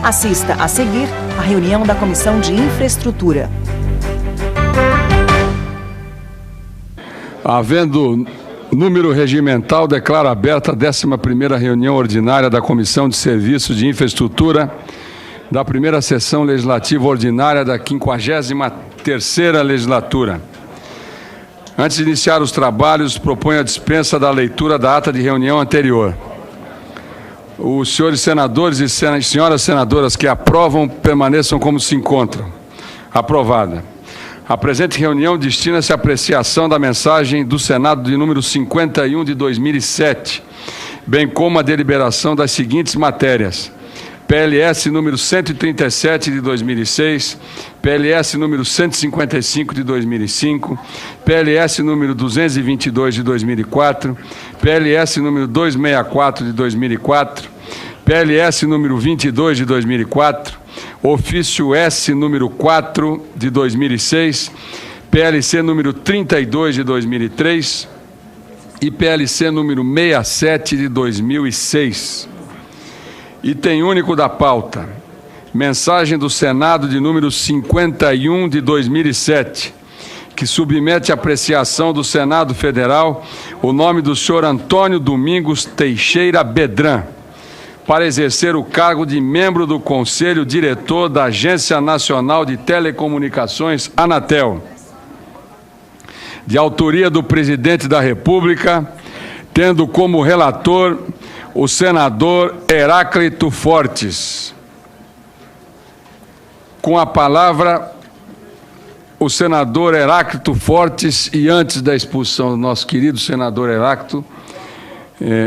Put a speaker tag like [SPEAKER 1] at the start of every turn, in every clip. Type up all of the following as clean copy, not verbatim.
[SPEAKER 1] Assista a seguir a reunião da Comissão de Infraestrutura.
[SPEAKER 2] Havendo número regimental, declaro aberta a 11ª reunião ordinária da Comissão de Serviços de Infraestrutura da primeira sessão legislativa ordinária da 53ª legislatura. Antes de iniciar os trabalhos, proponho a dispensa da leitura da ata de reunião anterior. Os senhores senadores e senhoras senadoras que aprovam, permaneçam como se encontram. Aprovada. A presente reunião destina-se à apreciação da mensagem do Senado de número 51 de 2007, bem como a deliberação das seguintes matérias: PLS número 137 de 2006, PLS número 155 de 2005, PLS número 222 de 2004, PLS número 264 de 2004, PLS número 22 de 2004, Ofício S número 4 de 2006, PLC número 32 de 2003 e PLC número 67 de 2006. Item único da pauta: mensagem do Senado de número 51 de 2007, que submete à apreciação do Senado Federal o nome do senhor Antônio Domingos Teixeira Bedran, para exercer o cargo de membro do Conselho Diretor da Agência Nacional de Telecomunicações, Anatel, de autoria do Presidente da República, tendo como relator o senador Heráclito Fortes. Com a palavra, o senador Heráclito Fortes, e antes da expulsão do nosso querido senador Heráclito,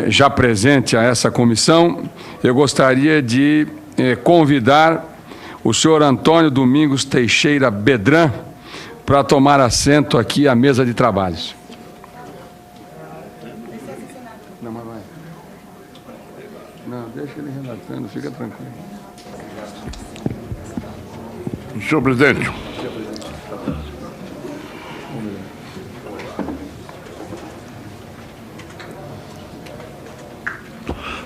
[SPEAKER 2] já presente a essa comissão, eu gostaria de convidar o senhor Antônio Domingos Teixeira Bedran para tomar assento aqui à mesa de trabalhos. Não, mas vai. Não, deixa ele relatando, fica tranquilo.
[SPEAKER 3] Senhor presidente.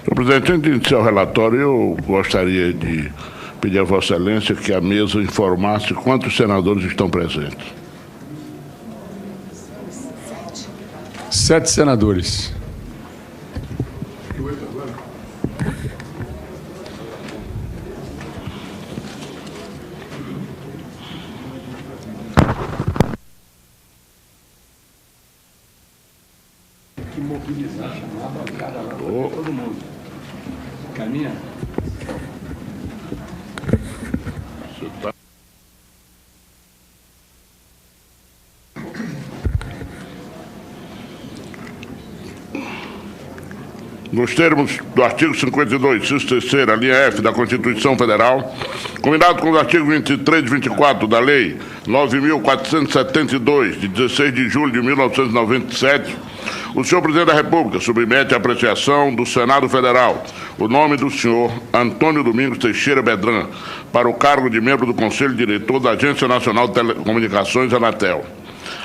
[SPEAKER 3] Senhor presidente, antes de iniciar o relatório, eu gostaria de pedir a Vossa Excelência que a mesa informasse quantos senadores estão presentes.
[SPEAKER 2] 7 senadores. Que mobilizar, chamar a bancada lá, todo mundo. Caminha.
[SPEAKER 3] Nos termos do artigo 52, inciso terceiro, a linha F da Constituição Federal, combinado com os artigos 23 e 24 da Lei 9.472, de 16 de julho de 1997, o senhor Presidente da República submete à apreciação do Senado Federal o nome do senhor Antônio Domingos Teixeira Bedran para o cargo de membro do Conselho Diretor da Agência Nacional de Telecomunicações, Anatel.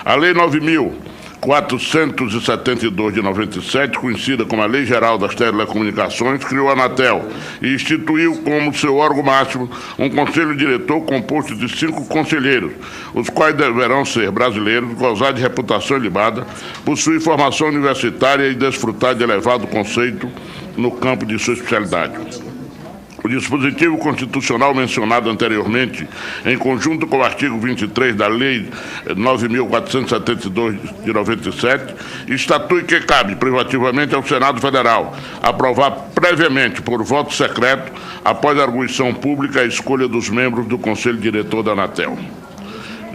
[SPEAKER 3] A Lei 9.472 de 97, conhecida como a Lei Geral das Telecomunicações, criou a Anatel e instituiu como seu órgão máximo um conselho diretor composto de 5 conselheiros, os quais deverão ser brasileiros, gozar de reputação ilibada, possuir formação universitária e desfrutar de elevado conceito no campo de sua especialidade. O dispositivo constitucional mencionado anteriormente, em conjunto com o artigo 23 da Lei 9.472 de 97, estatui que cabe privativamente ao Senado Federal aprovar previamente, por voto secreto, após a arguição pública, a escolha dos membros do Conselho Diretor da Anatel.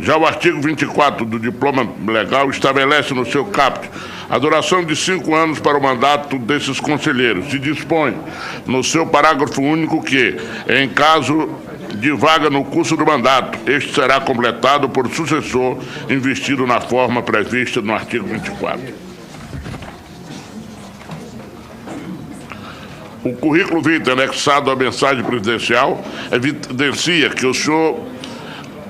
[SPEAKER 3] Já o artigo 24 do diploma legal estabelece no seu caput a duração de 5 anos para o mandato desses conselheiros e dispõe no seu parágrafo único que, em caso de vaga no curso do mandato, este será completado por sucessor investido na forma prevista no artigo 24. O currículo vitae anexado à mensagem presidencial evidencia que o senhor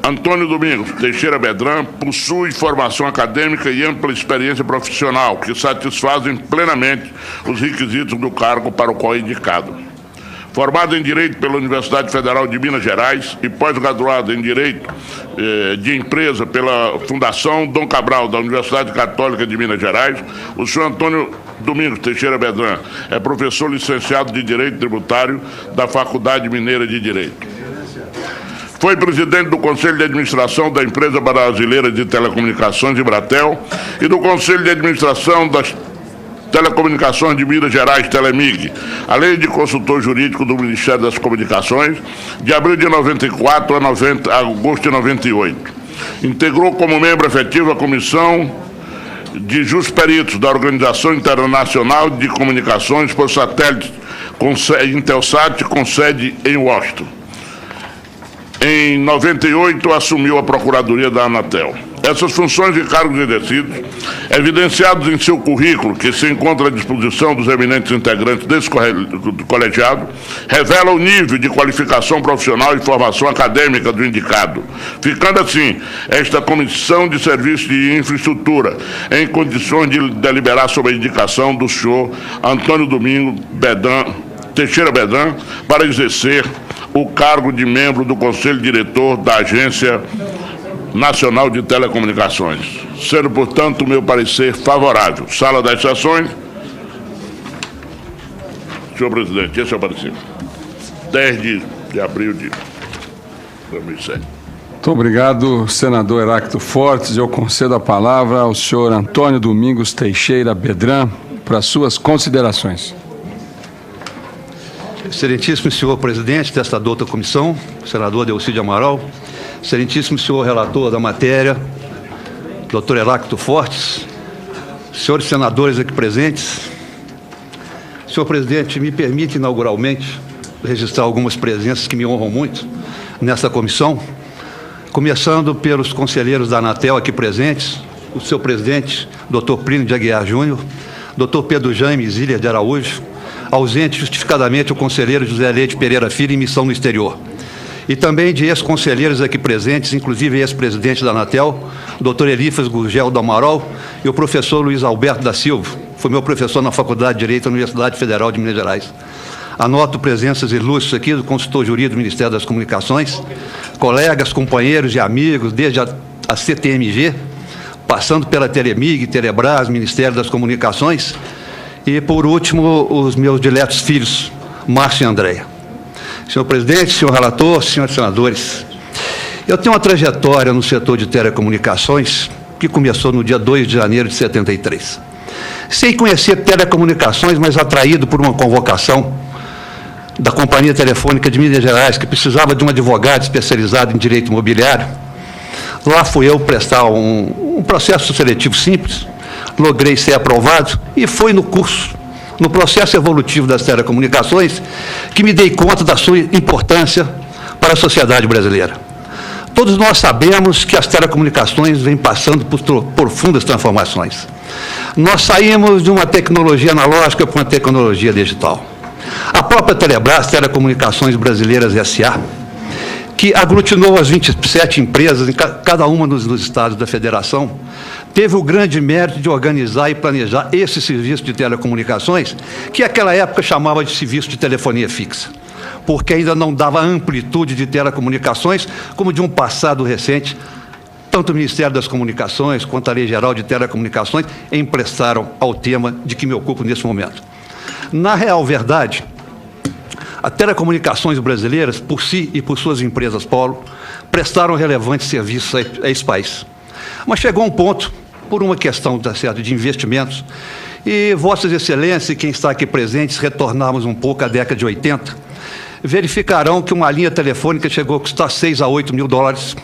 [SPEAKER 3] Antônio Domingos Teixeira Bedran possui formação acadêmica e ampla experiência profissional que satisfazem plenamente os requisitos do cargo para o qual é indicado. Formado em Direito pela Universidade Federal de Minas Gerais e pós-graduado em Direito de Empresa pela Fundação Dom Cabral, da Universidade Católica de Minas Gerais, o senhor Antônio Domingos Teixeira Bedran é professor licenciado de Direito Tributário da Faculdade Mineira de Direito. Foi presidente do Conselho de Administração da Empresa Brasileira de Telecomunicações, Embratel, e do Conselho de Administração das Telecomunicações de Minas Gerais, Telemig, além de consultor jurídico do Ministério das Comunicações, de abril de 94 a agosto de 98. Integrou como membro efetivo a Comissão de Jusperitos da Organização Internacional de Comunicações por Satélite, Intelsat, com sede em Washington. Em 98, assumiu a Procuradoria da Anatel. Essas funções e cargos exercidos, evidenciados em seu currículo, que se encontra à disposição dos eminentes integrantes desse colegiado, revelam o nível de qualificação profissional e formação acadêmica do indicado, ficando assim esta Comissão de Serviços de Infraestrutura em condições de deliberar sobre a indicação do senhor Antônio Domingos Teixeira Bedran para exercer o cargo de membro do Conselho Diretor da Agência Nacional de Telecomunicações. Sendo, portanto, o meu parecer favorável. Sala das Sessões. Senhor presidente, esse é o parecer. 10 de abril de 2007.
[SPEAKER 2] Muito obrigado, senador Heráclito Fortes. Eu concedo a palavra ao senhor Antônio Domingos Teixeira Bedran para suas considerações.
[SPEAKER 4] Excelentíssimo senhor presidente desta douta comissão, senador Delcídio Amaral, excelentíssimo senhor relator da matéria, doutor Heráclito Fortes, senhores senadores aqui presentes. Senhor presidente, me permite inauguralmente registrar algumas presenças que me honram muito nesta comissão, começando pelos conselheiros da Anatel aqui presentes, o seu presidente, doutor Plínio de Aguiar Júnior, doutor Pedro Jaime Ziller de Araújo, ausente justificadamente o conselheiro José Leite Pereira Filho em missão no exterior. E também de ex-conselheiros aqui presentes, inclusive ex-presidente da Anatel, doutor Elifas Gurgel do Amaral, e o professor Luiz Alberto da Silva, foi meu professor na Faculdade de Direito da Universidade Federal de Minas Gerais. Anoto presenças ilustres aqui do consultor jurídico do Ministério das Comunicações, colegas, companheiros e amigos, desde a CTMG, passando pela Telemig, Telebrás, Ministério das Comunicações, e, por último, os meus diletos filhos, Márcio e Andréia. Senhor presidente, senhor relator, senhores senadores, eu tenho uma trajetória no setor de telecomunicações que começou no dia 2 de janeiro de 73. Sem conhecer telecomunicações, mas atraído por uma convocação da Companhia Telefônica de Minas Gerais, que precisava de um advogado especializado em direito imobiliário. Lá fui eu prestar um processo seletivo simples, logrei ser aprovado e foi no curso, no processo evolutivo das telecomunicações, que me dei conta da sua importância para a sociedade brasileira. Todos nós sabemos que as telecomunicações vêm passando por profundas transformações. Nós saímos de uma tecnologia analógica para uma tecnologia digital. A própria Telebrás, Telecomunicações Brasileiras S.A., que aglutinou as 27 empresas, em cada uma nos estados da federação, teve o grande mérito de organizar e planejar esse serviço de telecomunicações, que naquela época chamava de serviço de telefonia fixa, porque ainda não dava amplitude de telecomunicações, como de um passado recente, tanto o Ministério das Comunicações quanto a Lei Geral de Telecomunicações emprestaram ao tema de que me ocupo nesse momento. Na real verdade, as telecomunicações brasileiras, por si e por suas empresas polo, prestaram relevantes serviços a esse país. Mas chegou um ponto, por uma questão de investimentos, e Vossas Excelências e quem está aqui presente, se retornarmos um pouco à década de 80, verificarão que uma linha telefônica chegou a custar 6 a 8 mil dólares,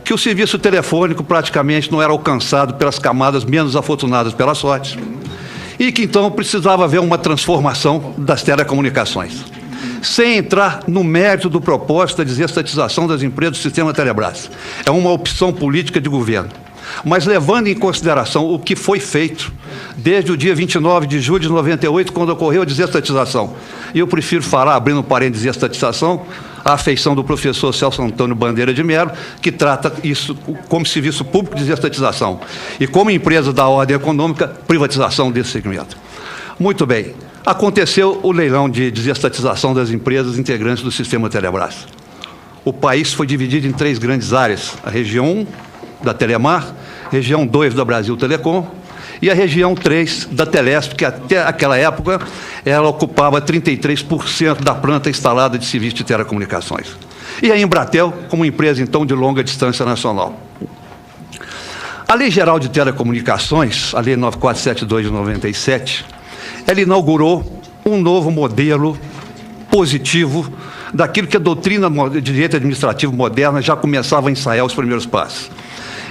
[SPEAKER 4] que o serviço telefônico praticamente não era alcançado pelas camadas menos afortunadas pela sorte, e que então precisava haver uma transformação das telecomunicações. Sem entrar no mérito do propósito da desestatização das empresas do sistema Telebrás. É uma opção política de governo. Mas levando em consideração o que foi feito desde o dia 29 de julho de 98, quando ocorreu a desestatização. E eu prefiro falar, abrindo um parênteses, desestatização, a afeição do professor Celso Antônio Bandeira de Mello, que trata isso como serviço público de desestatização. E como empresa da ordem econômica, privatização desse segmento. Muito bem. Aconteceu o leilão de desestatização das empresas integrantes do sistema Telebrás. O país foi dividido em 3 grandes áreas: a região 1 da Telemar, região 2 da Brasil Telecom e a região 3 da Telesp, que até aquela época ela ocupava 33% da planta instalada de serviço de telecomunicações. E a Embratel, como empresa, então, de longa distância nacional. A Lei Geral de Telecomunicações, a Lei 9472 de 97, ela inaugurou um novo modelo positivo daquilo que a doutrina de direito administrativo moderna já começava a ensaiar os primeiros passos.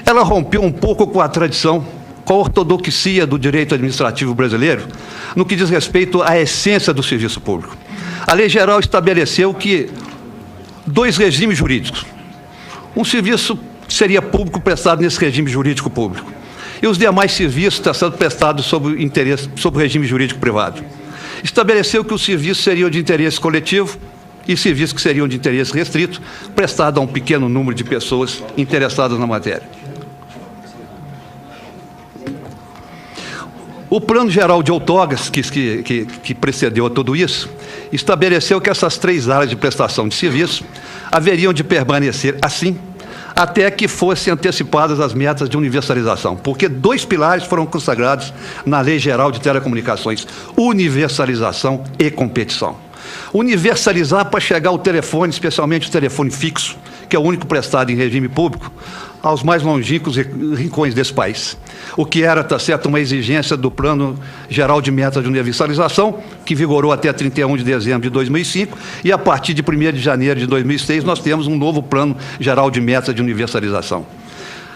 [SPEAKER 4] Ela rompeu um pouco com a tradição, com a ortodoxia do direito administrativo brasileiro, no que diz respeito à essência do serviço público. A Lei Geral estabeleceu que 2 regimes jurídicos. Um serviço seria público prestado nesse regime jurídico público. E os demais serviços estão sendo prestados sob o regime jurídico privado. Estabeleceu que os serviços seriam de interesse coletivo e serviços que seriam de interesse restrito, prestado a um pequeno número de pessoas interessadas na matéria. O Plano Geral de Outorgas, que precedeu a tudo isso, estabeleceu que essas 3 áreas de prestação de serviço haveriam de permanecer assim, até que fossem antecipadas as metas de universalização, porque 2 pilares foram consagrados na Lei Geral de Telecomunicações: universalização e competição. Universalizar para chegar ao telefone, especialmente o telefone fixo, que é o único prestado em regime público, aos mais longínquos rincões desse país. O que era, está certo, uma exigência do Plano Geral de Metas de Universalização, que vigorou até 31 de dezembro de 2005, e a partir de 1º de janeiro de 2006 nós temos um novo Plano Geral de Metas de Universalização.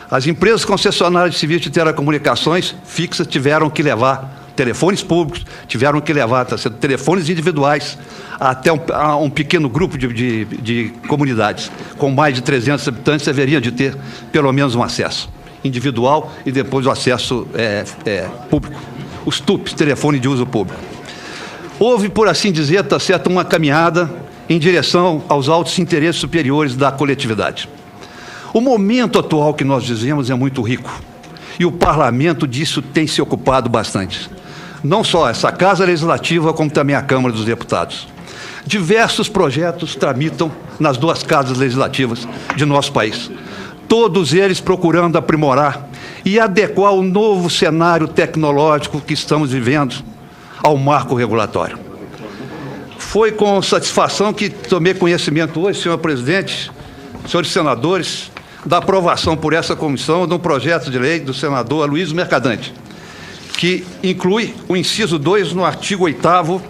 [SPEAKER 4] As empresas concessionárias de serviços de telecomunicações fixas tiveram que levar telefones públicos, tiveram que levar, tá certo, telefones individuais até um pequeno grupo de comunidades. Com mais de 300 habitantes, haveria de ter pelo menos um acesso individual e depois o acesso público. Os TUPs, telefone de uso público. Houve, por assim dizer, tá certo, uma caminhada em direção aos altos interesses superiores da coletividade. O momento atual que nós vivemos é muito rico e o parlamento disso tem se ocupado bastante. Não só essa Casa Legislativa, como também a Câmara dos Deputados. Diversos projetos tramitam nas 2 casas legislativas de nosso país. Todos eles procurando aprimorar e adequar o novo cenário tecnológico que estamos vivendo ao marco regulatório. Foi com satisfação que tomei conhecimento hoje, senhor presidente, senhores senadores, da aprovação por essa comissão de um projeto de lei do senador Aloysio Mercadante, que inclui o inciso 2 no artigo 8º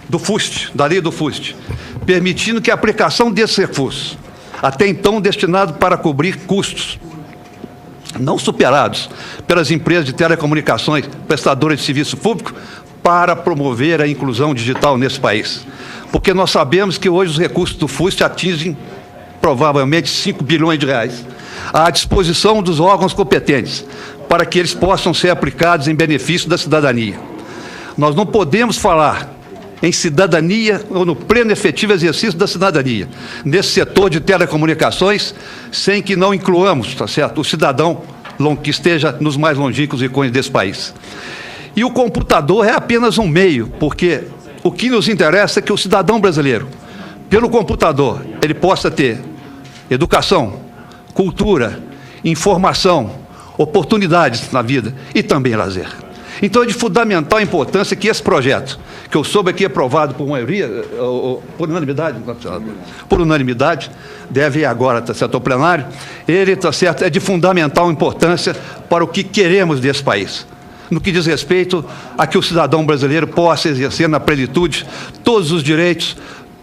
[SPEAKER 4] do FUST, da lei do FUST, permitindo que a aplicação desses recursos, até então destinado para cobrir custos não superados pelas empresas de telecomunicações prestadoras de serviço público, para promover a inclusão digital nesse país. Porque nós sabemos que hoje os recursos do FUST atingem provavelmente 5 bilhões de reais, à disposição dos órgãos competentes, para que eles possam ser aplicados em benefício da cidadania. Nós não podemos falar em cidadania ou no pleno efetivo exercício da cidadania nesse setor de telecomunicações, sem que não incluamos, tá certo, o cidadão que esteja nos mais longínquos rincões desse país. E o computador é apenas um meio, porque o que nos interessa é que o cidadão brasileiro, pelo computador, ele possa ter educação, cultura, informação, oportunidades na vida e também lazer. Então é de fundamental importância que esse projeto, que eu soube aqui aprovado por maioria, por unanimidade, deve ir agora, tá certo, ao plenário, ele, tá certo, é de fundamental importância para o que queremos desse país, no que diz respeito a que o cidadão brasileiro possa exercer na plenitude todos os direitos,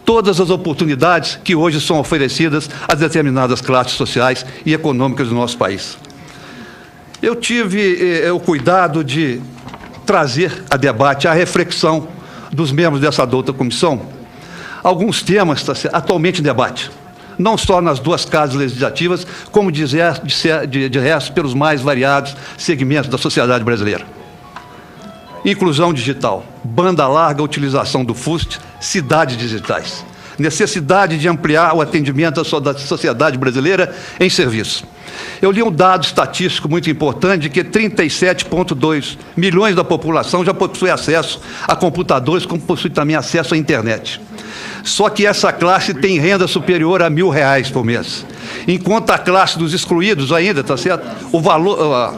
[SPEAKER 4] todas as oportunidades que hoje são oferecidas a determinadas classes sociais e econômicas do nosso país. Eu tive o cuidado de trazer a debate, a reflexão dos membros dessa douta comissão, alguns temas atualmente em debate, não só nas 2 casas legislativas, como de resto pelos mais variados segmentos da sociedade brasileira. Inclusão digital, banda larga, utilização do FUST, cidades digitais. necessidade de ampliar o atendimento da sociedade brasileira em serviço. Eu li um dado estatístico muito importante de que 37,2 milhões da população já possui acesso a computadores, como possui também acesso à internet. Só que essa classe tem renda superior a R$1.000 por mês. Enquanto a classe dos excluídos ainda, tá certo? O valor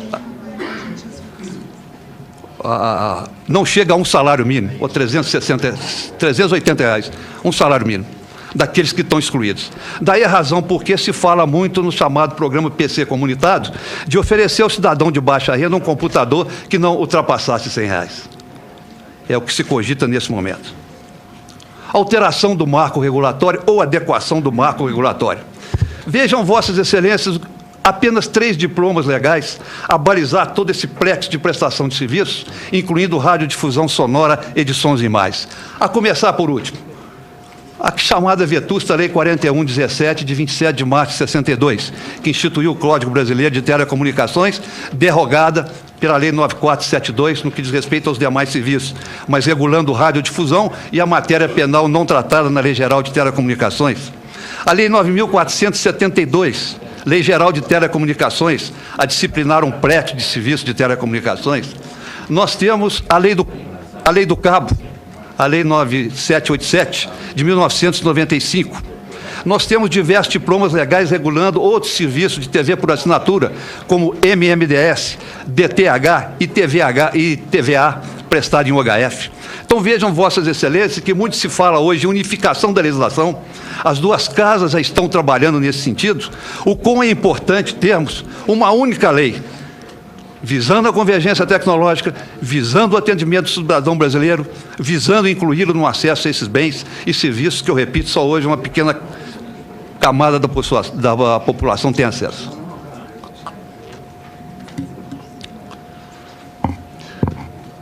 [SPEAKER 4] não chega a um salário mínimo, ou R$380, um salário mínimo, daqueles que estão excluídos. Daí a razão por que se fala muito no chamado programa PC Comunidade, de oferecer ao cidadão de baixa renda um computador que não ultrapassasse R$100. É o que se cogita nesse momento. Alteração do marco regulatório ou adequação do marco regulatório. Vejam, Vossas Excelências, apenas 3 diplomas legais a balizar todo esse plexo de prestação de serviços, incluindo radiodifusão sonora, edições e mais. A começar por último, a chamada vetusta Lei 4117, de 27 de março de 62, que instituiu o Código Brasileiro de Telecomunicações, derrogada pela Lei 9472, no que diz respeito aos demais serviços, mas regulando radiodifusão e a matéria penal não tratada na Lei Geral de Telecomunicações. A Lei 9.472, Lei Geral de Telecomunicações, a disciplinar um prédio de serviço de telecomunicações. Nós temos a Lei do Cabo, a Lei 9787, de 1995. Nós temos diversos diplomas legais regulando outros serviços de TV por assinatura, como MMDS, DTH e TVA, prestado em UHF. Então vejam, Vossas Excelências, que muito se fala hoje de unificação da legislação. As duas casas já estão trabalhando nesse sentido. O quão é importante termos uma única lei, visando a convergência tecnológica, visando o atendimento do cidadão brasileiro, visando incluí-lo no acesso a esses bens e serviços que, eu repito, só hoje uma pequena camada da população tem acesso.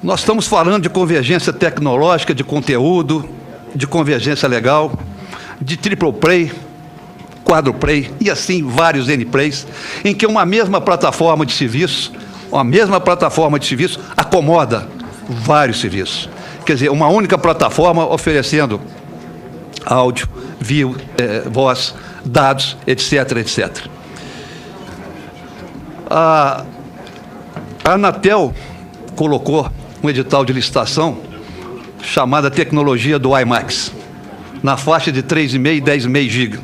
[SPEAKER 4] Nós estamos falando de convergência tecnológica, de conteúdo, de convergência legal, de triple play, quadruplay e assim vários N-plays, em que uma mesma plataforma de serviço, acomoda vários serviços. Quer dizer, uma única plataforma oferecendo áudio, vídeo, voz, dados, etc, etc. A Anatel colocou um edital de licitação chamada tecnologia do IMAX, na faixa de 3,5 e 10,5 GB.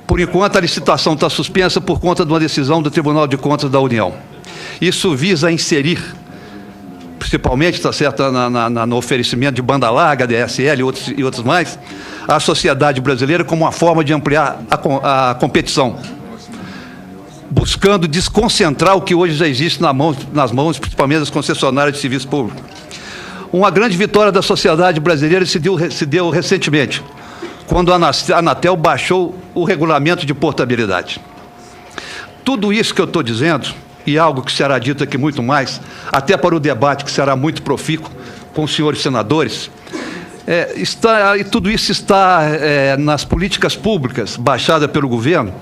[SPEAKER 4] Por enquanto, a licitação está suspensa por conta de uma decisão do Tribunal de Contas da União. Isso visa inserir, principalmente, está certo, no oferecimento de banda larga, DSL e outros mais, a sociedade brasileira como uma forma de ampliar a competição, buscando desconcentrar o que hoje já existe nas mãos, principalmente das concessionárias de serviço público. Uma grande vitória da sociedade brasileira se deu recentemente, quando a Anatel baixou o regulamento de portabilidade. Tudo isso que eu estou dizendo, e algo que será dito aqui muito mais, até para o debate que será muito profícuo com os senhores senadores, e tudo isso está nas políticas públicas baixadas pelo governo,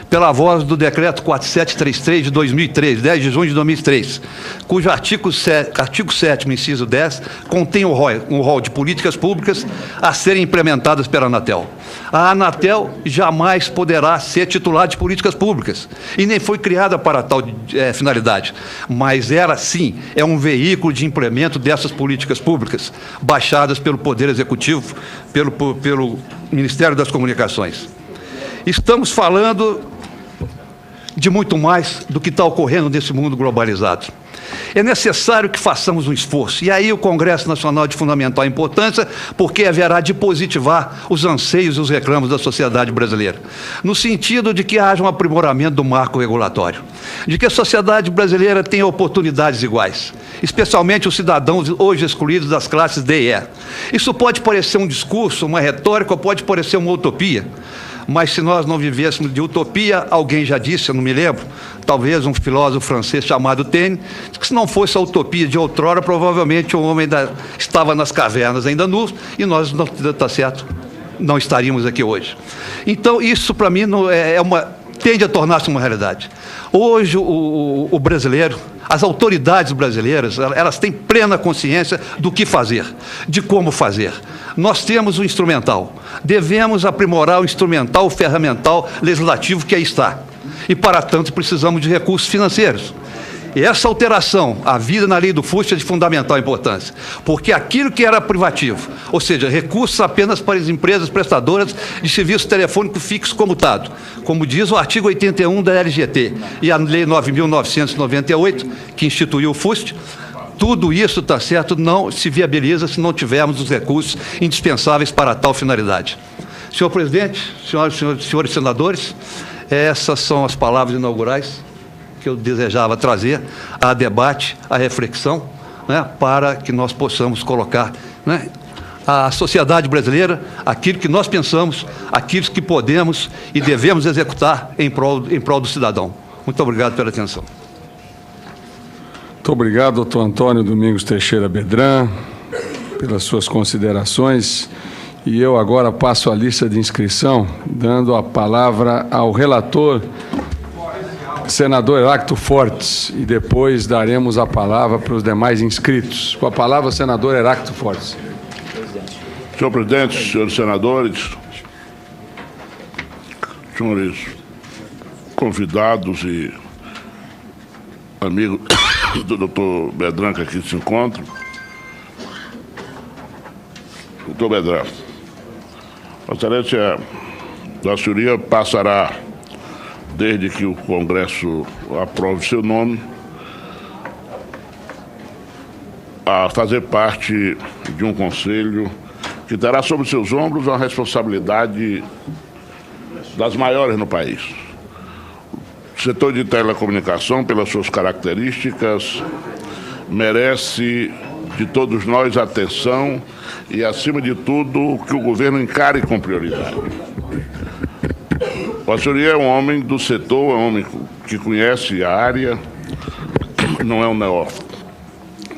[SPEAKER 4] pela voz do Decreto 4733 de 2003, 10 de junho de 2003, cujo artigo 7º, inciso 10, contém um rol de políticas públicas a serem implementadas pela Anatel. A Anatel jamais poderá ser titular de políticas públicas, e nem foi criada para tal finalidade, mas ela, sim, é um veículo de implemento dessas políticas públicas, baixadas pelo Poder Executivo, pelo Ministério das Comunicações. Estamos falando de muito mais do que está ocorrendo nesse mundo globalizado. É necessário que façamos um esforço, e aí o Congresso Nacional de fundamental importância, porque haverá de positivar os anseios e os reclamos da sociedade brasileira, no sentido de que haja um aprimoramento do marco regulatório, de que a sociedade brasileira tenha oportunidades iguais, especialmente os cidadãos hoje excluídos das classes D e E. Isso pode parecer um discurso, uma retórica, pode parecer uma utopia, mas se nós não vivêssemos de utopia, alguém já disse, eu não me lembro, talvez um filósofo francês chamado Taine, que se não fosse a utopia de outrora, provavelmente o homem estava nas cavernas ainda nu, e nós, está certo, não estaríamos aqui hoje. Então, isso para mim é tende a tornar-se uma realidade. Hoje, o brasileiro, as autoridades brasileiras, elas têm plena consciência do que fazer, de como fazer. Nós temos o instrumental, devemos aprimorar o instrumental, o ferramental legislativo que aí está. E, para tanto, precisamos de recursos financeiros. E essa alteração, a vida na lei do FUST, é de fundamental importância, porque aquilo que era privativo, ou seja, recursos apenas para as empresas prestadoras de serviço telefônico fixo comutado, como diz o artigo 81 da LGT e a Lei 9.998, que instituiu o FUST, tudo isso, está certo, não se viabiliza se não tivermos os recursos indispensáveis para tal finalidade. Senhor presidente, senhores senadores, essas são as palavras inaugurais que eu desejava trazer a debate, a reflexão, né, para que nós possamos colocar, né, a sociedade brasileira, aquilo que nós pensamos, aquilo que podemos e devemos executar em prol do cidadão. Muito obrigado pela atenção.
[SPEAKER 2] Muito obrigado, doutor Antônio Domingos Teixeira Bedran, pelas suas considerações. E eu agora passo a lista de inscrição, dando a palavra ao relator, senador Heráclito Fortes, e depois daremos a palavra para os demais inscritos. Com a palavra, senador Heráclito Fortes.
[SPEAKER 3] Senhor presidente, senhores senadores, senhores convidados e amigos do doutor Bedran que aqui se encontram. Doutor Bedran, a excelência da senhoria passará, desde que o Congresso aprove seu nome, a fazer parte de um conselho que terá sobre seus ombros uma responsabilidade das maiores no país. O setor de telecomunicação, pelas suas características, merece de todos nós atenção e, acima de tudo, que o governo encare com prioridade. O senhoria é um homem do setor, é um homem que conhece a área, não é um neófito.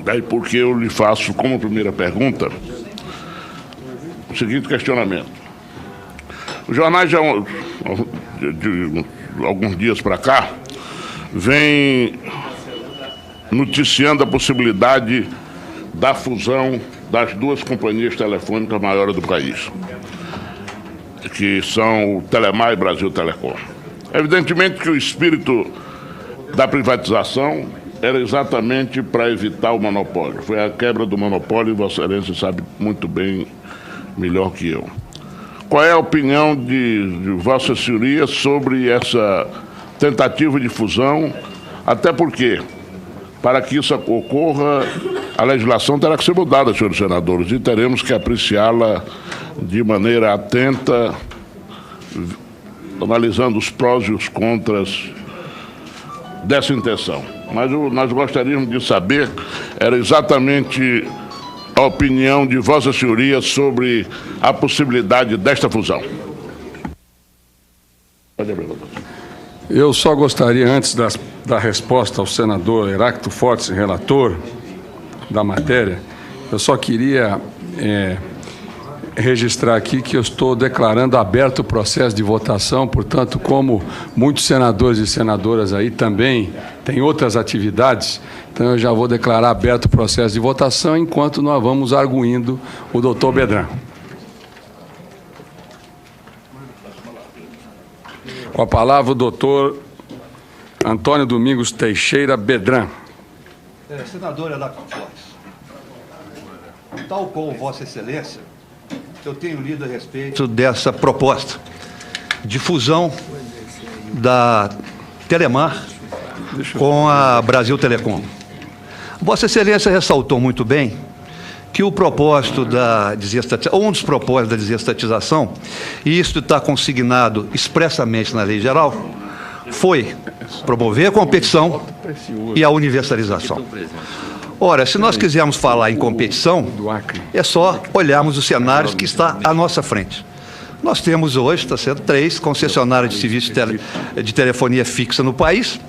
[SPEAKER 3] Daí porque eu lhe faço, como primeira pergunta, o seguinte questionamento. Os jornais já, de alguns dias para cá, vêm noticiando a possibilidade da fusão das duas companhias telefônicas maiores do país, que são o Telemar e Brasil Telecom. Evidentemente que o espírito da privatização era exatamente para evitar o monopólio. Foi a quebra do monopólio, e Vossa Excelência sabe muito bem, melhor que eu. Qual é a opinião de Vossa Senhoria sobre essa tentativa de fusão? Até porque, para que isso ocorra, a legislação terá que ser mudada, senhores senadores, e teremos que apreciá-la de maneira atenta, analisando os prós e os contras dessa intenção. Mas nós gostaríamos de saber, era exatamente a opinião de Vossa Senhoria sobre a possibilidade desta fusão.
[SPEAKER 2] Eu só gostaria, antes da resposta ao senador Heráclito Fortes, relator da matéria, eu só queria registrar aqui que eu estou declarando aberto o processo de votação, portanto, como muitos senadores e senadoras aí também têm outras atividades, então eu já vou declarar aberto o processo de votação enquanto nós vamos arguindo o doutor Bedran. Com a palavra o doutor Antônio Domingos Teixeira Bedran.
[SPEAKER 4] Senador Heráclito Fortes, tal como Vossa Excelência, eu tenho lido a respeito dessa proposta de fusão da Telemar com a Brasil Telecom. Vossa Excelência ressaltou muito bem que o propósito da desestatização, ou um dos propósitos da desestatização, e isso está consignado expressamente na lei geral, foi promover a competição e a universalização. Ora, se nós quisermos falar em competição, é só olharmos os cenários que está à nossa frente. Nós temos hoje, está sendo 3 concessionárias de serviço de telefonia fixa no país,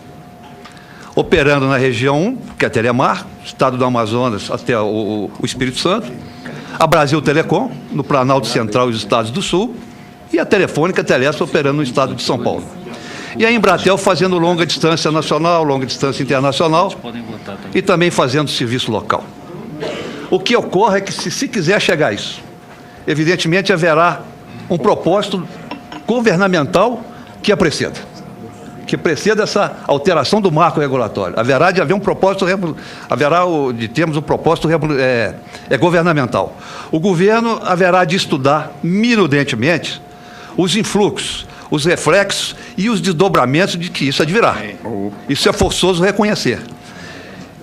[SPEAKER 4] operando na região 1, que é a Telemar, estado do Amazonas até o Espírito Santo, a Brasil Telecom, no Planalto Central e os estados do Sul, e a Telefônica Telesp operando no estado de São Paulo. e a Embratel fazendo longa distância nacional, longa distância internacional e também fazendo serviço local. O que ocorre é que, se quiser chegar a isso, evidentemente haverá um propósito governamental que a preceda. Que preceda essa alteração do marco regulatório. Haverá de haver um propósito, de termos um propósito governamental. O governo haverá de estudar minudentemente os influxos, os reflexos e os desdobramentos de que isso advirá. Isso é forçoso reconhecer.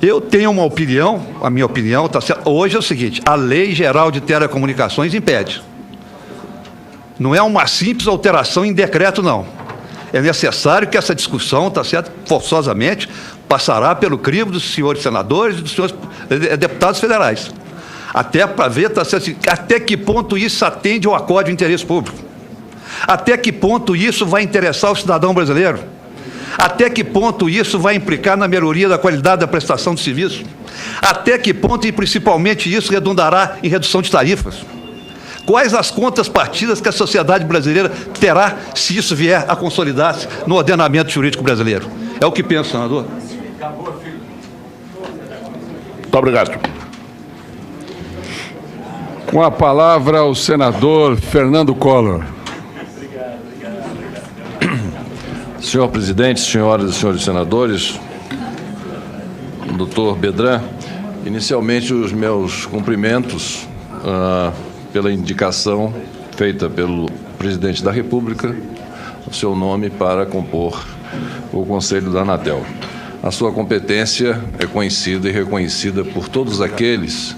[SPEAKER 4] Eu tenho uma opinião, a minha opinião, tá certo? Hoje é o seguinte: a Lei Geral de Telecomunicações impede. Não é uma simples alteração em decreto, não. É necessário que essa discussão, tá certo, forçosamente, passará pelo crivo dos senhores senadores e dos senhores deputados federais. Até para ver, tá certo, até que ponto isso atende ao acorde de interesse público. Até que ponto isso vai interessar o cidadão brasileiro. Até que ponto isso vai implicar na melhoria da qualidade da prestação de serviço. Até que ponto, e principalmente, isso redundará em redução de tarifas. Quais as contas partidas que a sociedade brasileira terá se isso vier a consolidar-se no ordenamento jurídico brasileiro? É o que penso, senador.
[SPEAKER 3] Muito obrigado.
[SPEAKER 2] Com a palavra, o senador Fernando Collor.
[SPEAKER 5] Senhor presidente, senhoras e senhores senadores, doutor Bedran, inicialmente os meus cumprimentos pela indicação feita pelo presidente da República, o seu nome para compor o Conselho da Anatel. A sua competência é conhecida e reconhecida por todos aqueles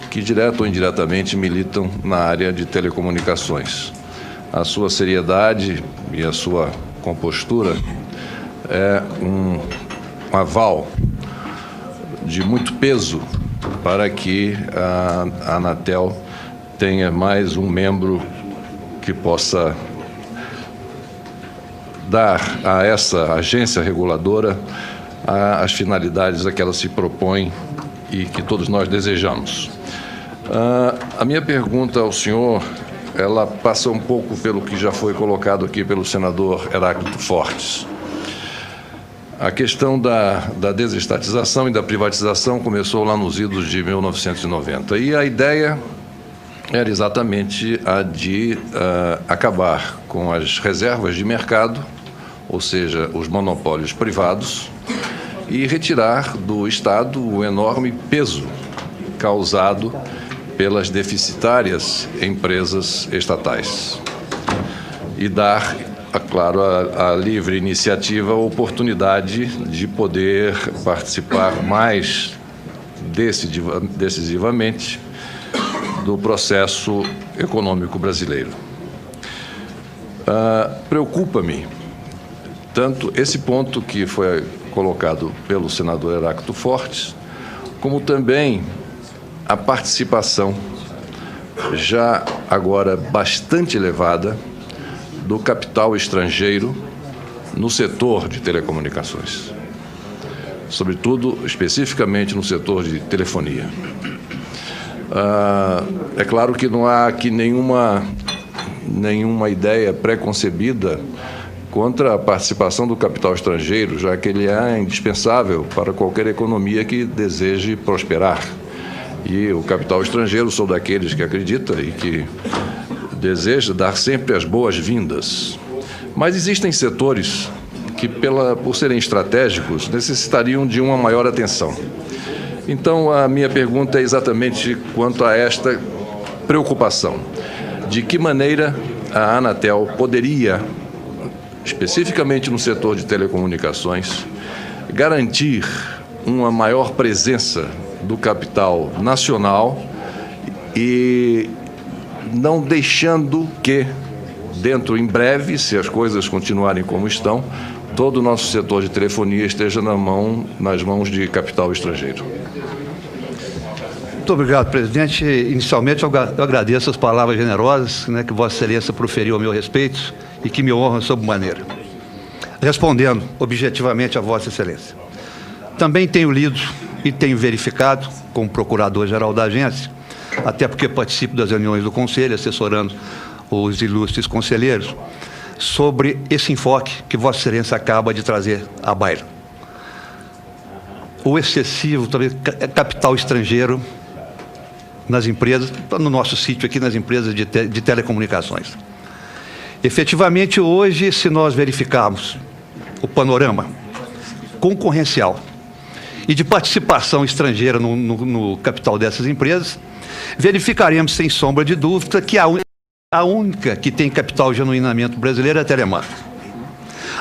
[SPEAKER 5] que, direto ou indiretamente, militam na área de telecomunicações. A sua seriedade e a sua compostura é um aval de muito peso para que a Anatel tenha mais um membro que possa dar a essa agência reguladora as finalidades a que ela se propõe e que todos nós desejamos. A minha pergunta ao senhor, ela passa um pouco pelo que já foi colocado aqui pelo senador Heráclito Fortes. A questão da desestatização e da privatização começou lá nos idos de 1990. E a ideia era exatamente a de acabar com as reservas de mercado, ou seja, os monopólios privados, e retirar do Estado o enorme peso causado pelas deficitárias empresas estatais. E dar, claro, a livre iniciativa a oportunidade de poder participar mais decisivamente do processo econômico brasileiro. Preocupa-me tanto esse ponto que foi colocado pelo senador Heráclito Fortes, como também a participação, já agora bastante elevada, do capital estrangeiro no setor de telecomunicações, sobretudo, especificamente no setor de telefonia. É claro que não há aqui nenhuma ideia pré-concebida contra a participação do capital estrangeiro, já que ele é indispensável para qualquer economia que deseje prosperar. E o capital estrangeiro, sou daqueles que acredita e que deseja dar sempre as boas-vindas. Mas existem setores que, por serem estratégicos, necessitariam de uma maior atenção. Então, a minha pergunta é exatamente quanto a esta preocupação. De que maneira a Anatel poderia, especificamente no setor de telecomunicações, garantir uma maior presença do capital nacional e não deixando que, em breve, se as coisas continuarem como estão, todo o nosso setor de telefonia esteja nas mãos de capital estrangeiro.
[SPEAKER 4] Muito obrigado, presidente. Inicialmente, eu agradeço as palavras generosas, que Vossa Excelência proferiu a meu respeito e que me honram sobremaneira. Respondendo objetivamente a Vossa Excelência. Também tenho lido e tenho verificado, como procurador-geral da agência, até porque participo das reuniões do Conselho, assessorando os ilustres conselheiros, sobre esse enfoque que Vossa Excelência acaba de trazer à baila. O excessivo talvez, capital estrangeiro nas empresas, no nosso sítio aqui, nas empresas de telecomunicações. Efetivamente, hoje, se nós verificarmos o panorama concorrencial e de participação estrangeira no capital dessas empresas, verificaremos, sem sombra de dúvida, que a única que tem capital genuinamente brasileiro é a Telemar.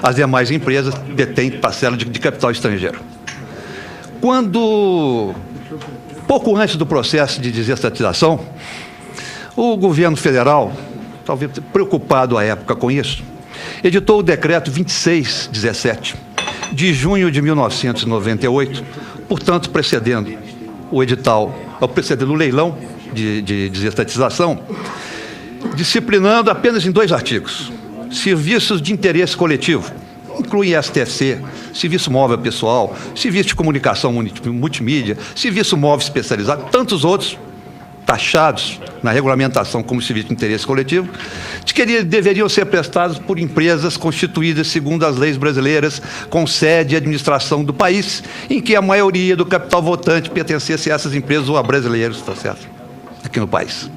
[SPEAKER 4] As demais empresas detêm parcela de capital estrangeiro. Pouco antes do processo de desestatização, o governo federal, talvez preocupado à época com isso, editou o decreto 2617, de junho de 1998, portanto, precedendo o edital, precedendo o leilão de desestatização, disciplinando apenas em 2 artigos: serviços de interesse coletivo, inclui STFC, serviço móvel pessoal, serviço de comunicação multimídia, serviço móvel especializado, tantos outros taxados na regulamentação como serviço de interesse coletivo, de que deveriam ser prestados por empresas constituídas segundo as leis brasileiras, com sede e administração do país, em que a maioria do capital votante pertencesse a essas empresas ou a brasileiros, está certo? Aqui no país.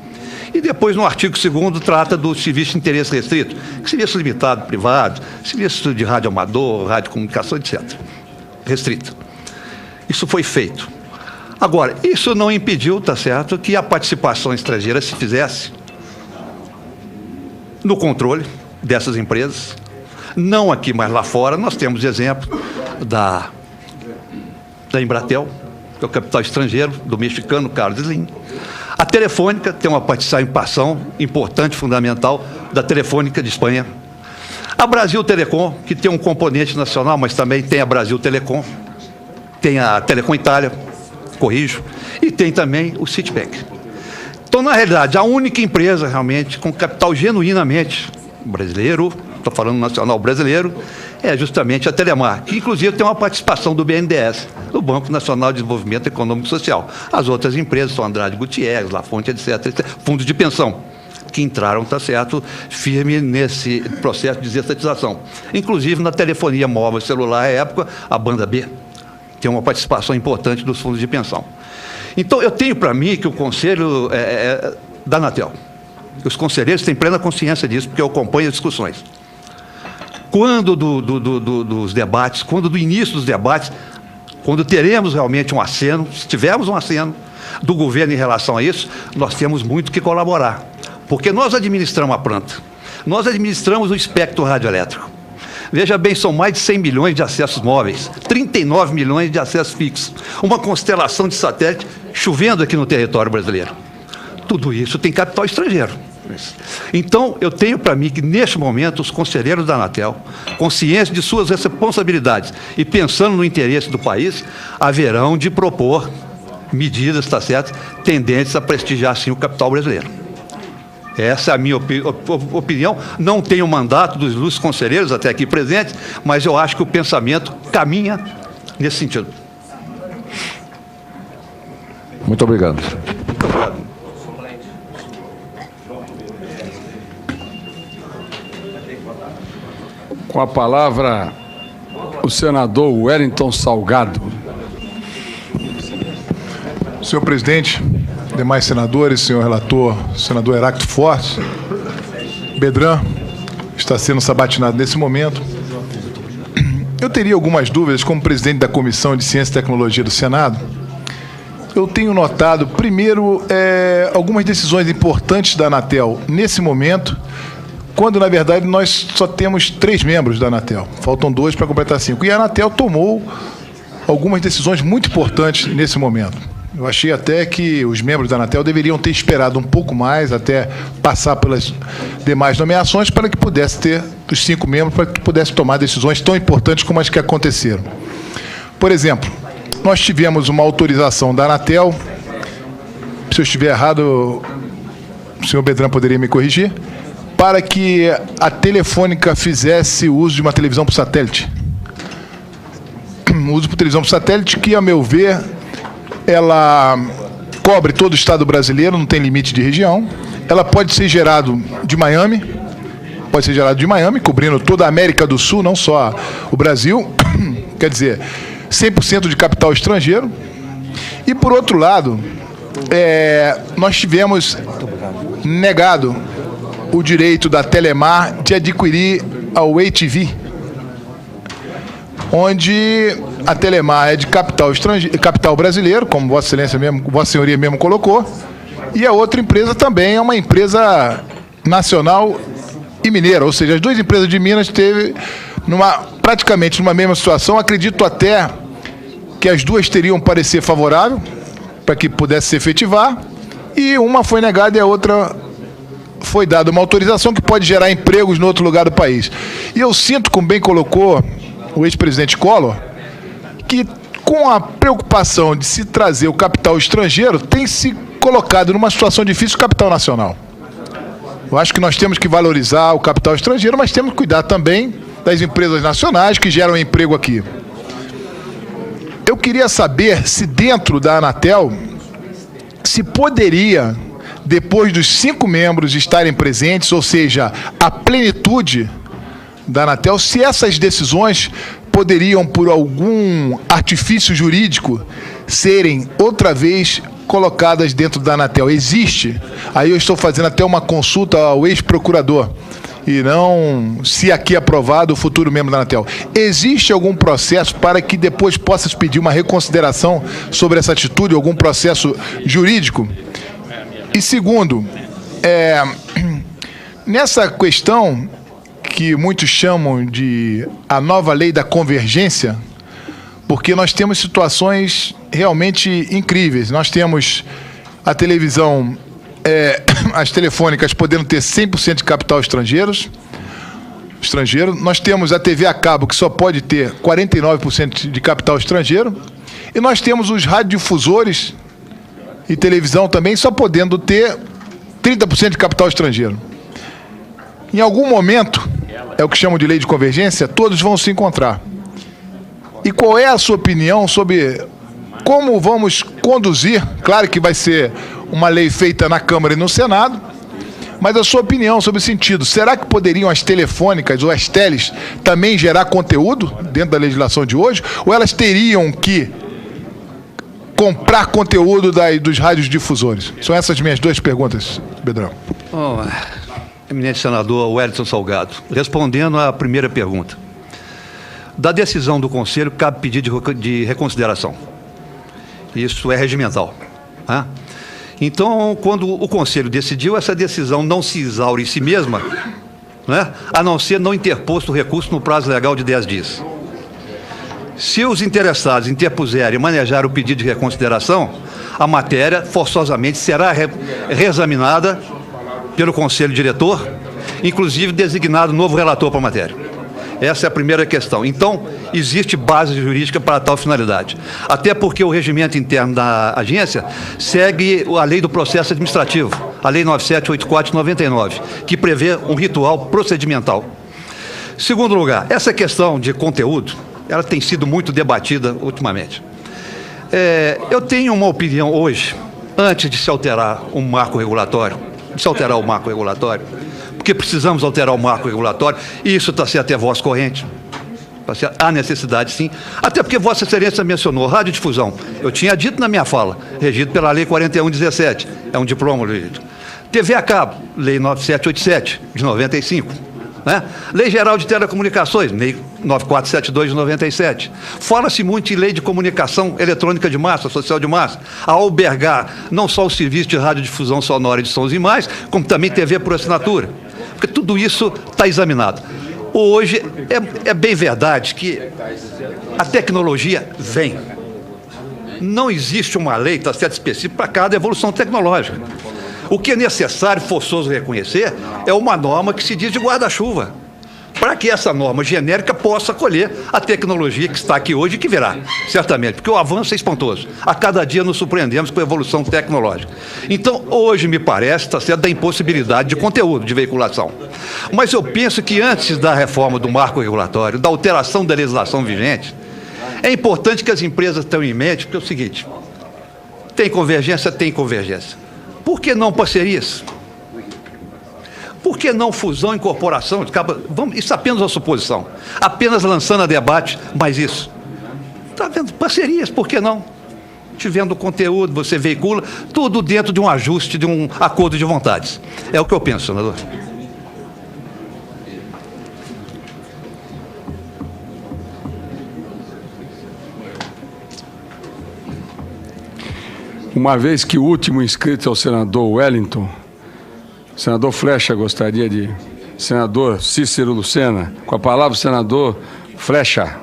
[SPEAKER 4] E depois, no artigo 2º, trata do serviço de interesse restrito, serviço limitado, privado, serviço de rádio amador, rádio comunicação, etc. Restrito. Isso foi feito. Agora, isso não impediu, tá certo, que a participação estrangeira se fizesse no controle dessas empresas. Não aqui, mas lá fora, nós temos exemplo da Embratel, que é o capital estrangeiro, do mexicano Carlos Slim. A Telefônica tem uma participação importante, fundamental, da Telefônica de Espanha. A Brasil Telecom, que tem um componente nacional, mas também tem a Brasil Telecom, tem a Telecom Itália, corrijo, e tem também o Citibank. Então, na realidade, a única empresa realmente com capital genuinamente brasileiro, estou falando nacional brasileiro, é justamente a Telemar, que inclusive tem uma participação do BNDES, do Banco Nacional de Desenvolvimento Econômico e Social. As outras empresas são Andrade Gutierrez, Lafonte, etc., fundos de pensão, que entraram, tá certo, firme nesse processo de desestatização. Inclusive na telefonia móvel celular, à época, a banda B tem uma participação importante dos fundos de pensão. Então, eu tenho para mim que o Conselho da Anatel, os conselheiros têm plena consciência disso, porque eu acompanho as discussões. Quando dos debates, quando do início dos debates, quando teremos realmente um aceno, se tivermos um aceno do governo em relação a isso, nós temos muito que colaborar. Porque nós administramos a planta, nós administramos o espectro radioelétrico. Veja bem, são mais de 100 milhões de acessos móveis, 39 milhões de acessos fixos, uma constelação de satélite chovendo aqui no território brasileiro. Tudo isso tem capital estrangeiro. Então, eu tenho para mim que, neste momento, os conselheiros da Anatel, conscientes de suas responsabilidades e pensando no interesse do país, haverão de propor medidas, está certo, tendentes a prestigiar, sim, o capital brasileiro. Essa é a minha opinião. Não tenho mandato dos conselheiros até aqui presentes, mas eu acho que o pensamento caminha nesse sentido.
[SPEAKER 5] Muito obrigado.
[SPEAKER 4] Muito obrigado.
[SPEAKER 2] Com a palavra, o senador Wellington Salgado.
[SPEAKER 6] Senhor presidente, demais senadores, senhor relator, senador Heráclito Fortes, Bedran está sendo sabatinado nesse momento. Eu teria algumas dúvidas como presidente da Comissão de Ciência e Tecnologia do Senado. Eu tenho notado, primeiro, algumas decisões importantes da Anatel nesse momento, quando, na verdade, nós só temos 3 membros da Anatel. Faltam 2 para completar 5. E a Anatel tomou algumas decisões muito importantes nesse momento. Eu achei até que os membros da Anatel deveriam ter esperado um pouco mais, até passar pelas demais nomeações, para que pudesse ter os 5 membros, para que pudesse tomar decisões tão importantes como as que aconteceram. Por exemplo, nós tivemos uma autorização da Anatel, se eu estiver errado, o senhor Bedran poderia me corrigir, para que a Telefônica fizesse uso de uma televisão por satélite. Uso por televisão por satélite que, a meu ver, ela cobre todo o estado brasileiro, não tem limite de região. Ela pode ser gerado de Miami, pode ser gerado de Miami, cobrindo toda a América do Sul, não só o Brasil. Quer dizer, 100% de capital estrangeiro. E, por outro lado, nós tivemos negado o direito da Telemar de adquirir a WaveTV, onde a Telemar é de capital estrangeiro, capital brasileiro, como Vossa Excelência mesmo, Vossa Senhoria mesmo colocou, e a outra empresa também é uma empresa nacional e mineira, ou seja, as duas empresas de Minas esteve praticamente numa mesma situação. Acredito até que as duas teriam parecer favorável para que pudesse se efetivar, e uma foi negada e a outra foi dada uma autorização que pode gerar empregos no outro lugar do país. E eu sinto, como bem colocou o ex-presidente Collor, que com a preocupação de se trazer o capital estrangeiro, tem se colocado numa situação difícil o capital nacional. Eu acho que nós temos que valorizar o capital estrangeiro, mas temos que cuidar também das empresas nacionais que geram emprego aqui. Eu queria saber se dentro da Anatel se poderia, depois dos 5 membros estarem presentes, ou seja, a plenitude da Anatel, se essas decisões poderiam, por algum artifício jurídico, serem outra vez colocadas dentro da Anatel. Existe? Aí eu estou fazendo até uma consulta ao ex-procurador, e não se aqui aprovado o futuro membro da Anatel. Existe algum processo para que depois possa se pedir uma reconsideração sobre essa atitude, algum processo jurídico? E segundo, nessa questão que muitos chamam de a nova lei da convergência, porque nós temos situações realmente incríveis. Nós temos a televisão, as telefônicas podendo ter 100% de capital estrangeiro. Nós temos a TV a cabo, que só pode ter 49% de capital estrangeiro. E nós temos os radiodifusores e televisão também só podendo ter 30% de capital estrangeiro. Em algum momento, é o que chamam de lei de convergência, todos vão se encontrar. E qual é a sua opinião sobre como vamos conduzir? Claro que vai ser uma lei feita na Câmara e no Senado, mas a sua opinião sobre o sentido. Será que poderiam as telefônicas ou as teles também gerar conteúdo dentro da legislação de hoje? Ou elas teriam que comprar conteúdo dos radiodifusores? São essas minhas duas perguntas, Bedrão.
[SPEAKER 4] Bom, eminente senador Wellington Salgado, respondendo à primeira pergunta. Da decisão do Conselho, cabe pedido de reconsideração. Isso é regimental. Né? Então, quando o Conselho decidiu, essa decisão não se exaure em si mesma, né? A não ser não interposto o recurso no prazo legal de 10 dias. Se os interessados interpuserem e manejarem o pedido de reconsideração, a matéria forçosamente será reexaminada pelo Conselho Diretor, inclusive designado novo relator para a matéria. Essa é a primeira questão. Então, existe base jurídica para tal finalidade. Até porque o regimento interno da agência segue a lei do processo administrativo, a lei 9784 de 99, que prevê um ritual procedimental. Segundo lugar, essa questão de conteúdo, ela tem sido muito debatida ultimamente. Eu tenho uma opinião hoje, antes de se alterar um marco regulatório, porque precisamos alterar o marco regulatório, e isso está sendo até voz corrente. Há necessidade, sim. Até porque Vossa Excelência mencionou radiodifusão. Eu tinha dito na minha fala, regido pela Lei 4117, é um diploma jurídico. TV a cabo, Lei 9787, de 95. Né? Lei Geral de Telecomunicações, Lei 9472 de 97. Fala-se muito em Lei de Comunicação Eletrônica de Massa, Social de Massa, a albergar não só o serviço de radiodifusão sonora de sons e imagens, como também TV por assinatura. Porque tudo isso está examinado. Hoje, é bem verdade que a tecnologia vem. Não existe uma lei, está certo, específica para cada evolução tecnológica. O que é necessário, forçoso reconhecer, é uma norma que se diz de guarda-chuva, para que essa norma genérica possa acolher a tecnologia que está aqui hoje e que virá, certamente, porque o avanço é espantoso. A cada dia nos surpreendemos com a evolução tecnológica. Então, hoje, me parece, está certo, da impossibilidade de conteúdo, de veiculação. Mas eu penso que antes da reforma do marco regulatório, da alteração da legislação vigente, é importante que as empresas tenham em mente, porque é o seguinte, tem convergência? Tem convergência. Por que não parcerias? Por que não fusão, incorporação? Isso é apenas uma suposição. Apenas lançando a debate, mas isso. Está vendo? Parcerias, por que não? Tivendo conteúdo, você veicula, tudo dentro de um ajuste, de um acordo de vontades. É o que eu penso, senador.
[SPEAKER 2] Uma vez que o último inscrito é o senador Wellington, o senador Flecha gostaria de... Senador Cícero Lucena, com a palavra o senador Flecha.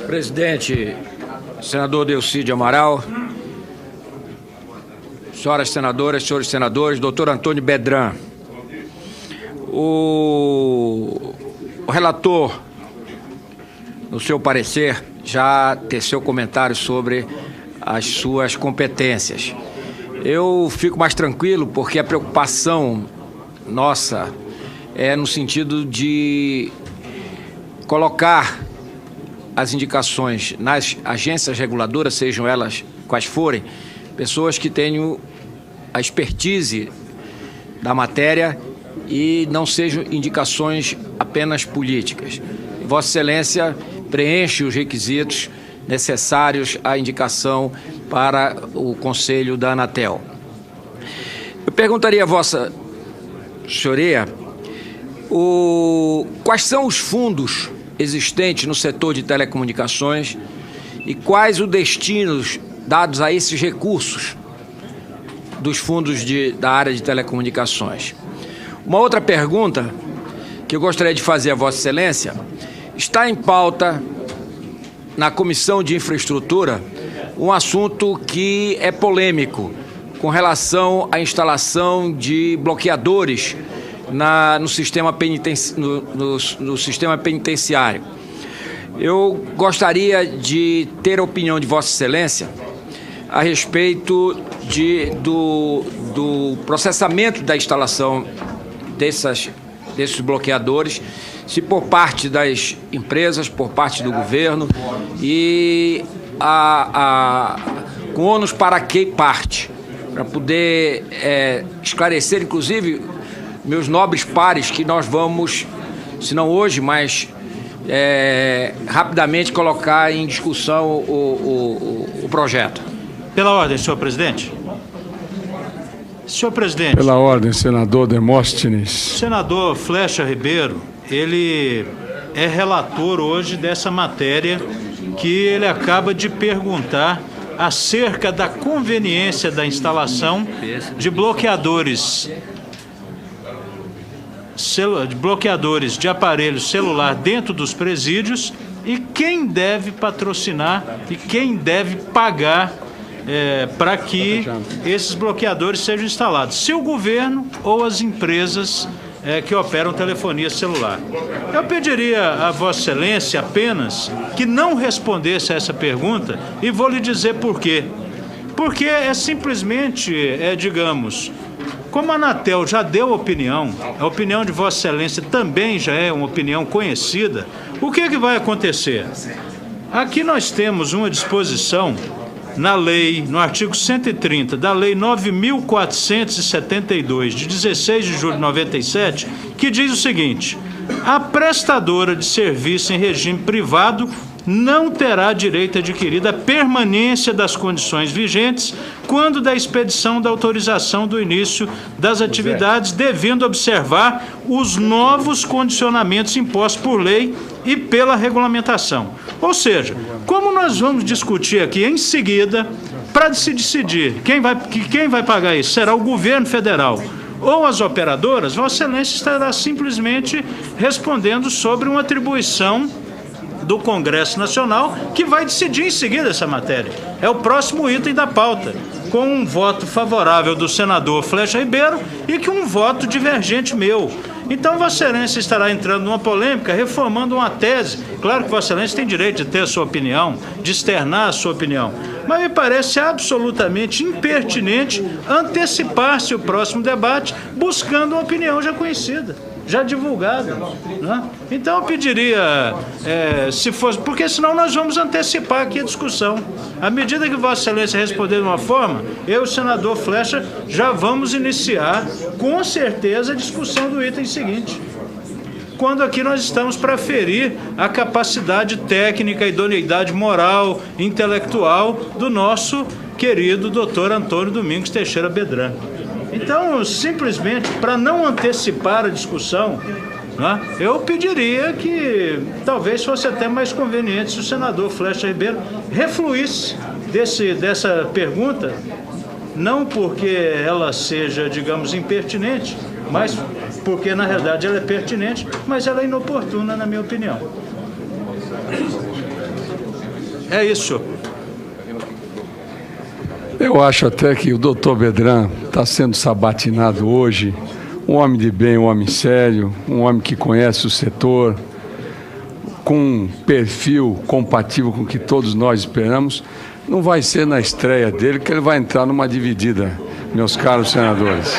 [SPEAKER 7] Presidente, senador Delcídio Amaral, senhoras senadoras, senhores senadores, doutor Antônio Bedran, o relator, no seu parecer, já teceu comentários sobre as suas competências. Eu fico mais tranquilo porque a preocupação nossa é no sentido de colocar as indicações nas agências reguladoras, sejam elas quais forem, pessoas que tenham a expertise da matéria e não sejam indicações apenas políticas. Vossa Excelência preenche os requisitos necessários à indicação para o Conselho da Anatel. Eu perguntaria a Vossa Senhoria quais são os fundos existentes no setor de telecomunicações e quais os destinos dados a esses recursos dos fundos da área de telecomunicações. Uma outra pergunta que eu gostaria de fazer a Vossa Excelência: está em pauta na Comissão de Infraestrutura um assunto que é polêmico com relação à instalação de bloqueadores no sistema penitenciário. Eu gostaria de ter a opinião de Vossa Excelência a respeito do processamento da instalação desses bloqueadores, se por parte das empresas, por parte do governo, e com ônus para que parte, para poder esclarecer, inclusive, meus nobres pares, que nós vamos, se não hoje, mas rapidamente colocar em discussão o projeto.
[SPEAKER 8] Pela ordem, senhor presidente. Senhor presidente.
[SPEAKER 2] Pela ordem, senador Demóstenes.
[SPEAKER 8] Senador Flecha Ribeiro, ele é relator hoje dessa matéria que ele acaba de perguntar acerca da conveniência da instalação de bloqueadores de aparelho celular dentro dos presídios e quem deve patrocinar e quem deve pagar para que esses bloqueadores sejam instalados, se o governo ou as empresas que operam telefonia celular. Eu pediria a Vossa Excelência apenas que não respondesse a essa pergunta e vou lhe dizer por quê. Porque é simplesmente, digamos, como a Anatel já deu opinião, a opinião de Vossa Excelência também já é uma opinião conhecida, o que vai acontecer? Aqui nós temos uma disposição na lei, no artigo 130 da Lei 9.472, de 16 de julho de 97, que diz o seguinte: a prestadora de serviço em regime privado não terá direito adquirido a permanência das condições vigentes quando da expedição da autorização do início das atividades, devendo observar os novos condicionamentos impostos por lei e pela regulamentação. Ou seja, como nós vamos discutir aqui em seguida, para se decidir quem vai pagar isso, será o governo federal ou as operadoras, Vossa Excelência estará simplesmente respondendo sobre uma atribuição do Congresso Nacional, que vai decidir em seguida essa matéria. É o próximo item da pauta, com um voto favorável do senador Flecha Ribeiro e que um voto divergente meu. Então, Vossa Excelência estará entrando numa polêmica, reformando uma tese. Claro que Vossa Excelência tem direito de ter a sua opinião, de externar a sua opinião, mas me parece absolutamente impertinente antecipar-se o próximo debate buscando uma opinião já conhecida. já divulgada, né? Então eu pediria, se fosse, porque senão nós vamos antecipar aqui a discussão. À medida que Vossa Excelência responder de uma forma, eu e o senador Flecha já vamos iniciar, com certeza, a discussão do item seguinte. Quando aqui nós estamos para aferir a capacidade técnica, a idoneidade moral, intelectual do nosso querido doutor Antônio Domingos Teixeira Bedrã. Então, simplesmente, para não antecipar a discussão, né, eu pediria que talvez fosse até mais conveniente se o senador Flecha Ribeiro refluísse dessa pergunta, não porque ela seja, digamos, impertinente, mas porque, na realidade, ela é pertinente, mas ela é inoportuna, na minha opinião. É isso.
[SPEAKER 2] Eu acho até que o doutor Bedrã está sendo sabatinado hoje, um homem de bem, um homem sério, um homem que conhece o setor, com um perfil compatível com o que todos nós esperamos. Não vai ser na estreia dele que ele vai entrar numa dividida, meus caros senadores.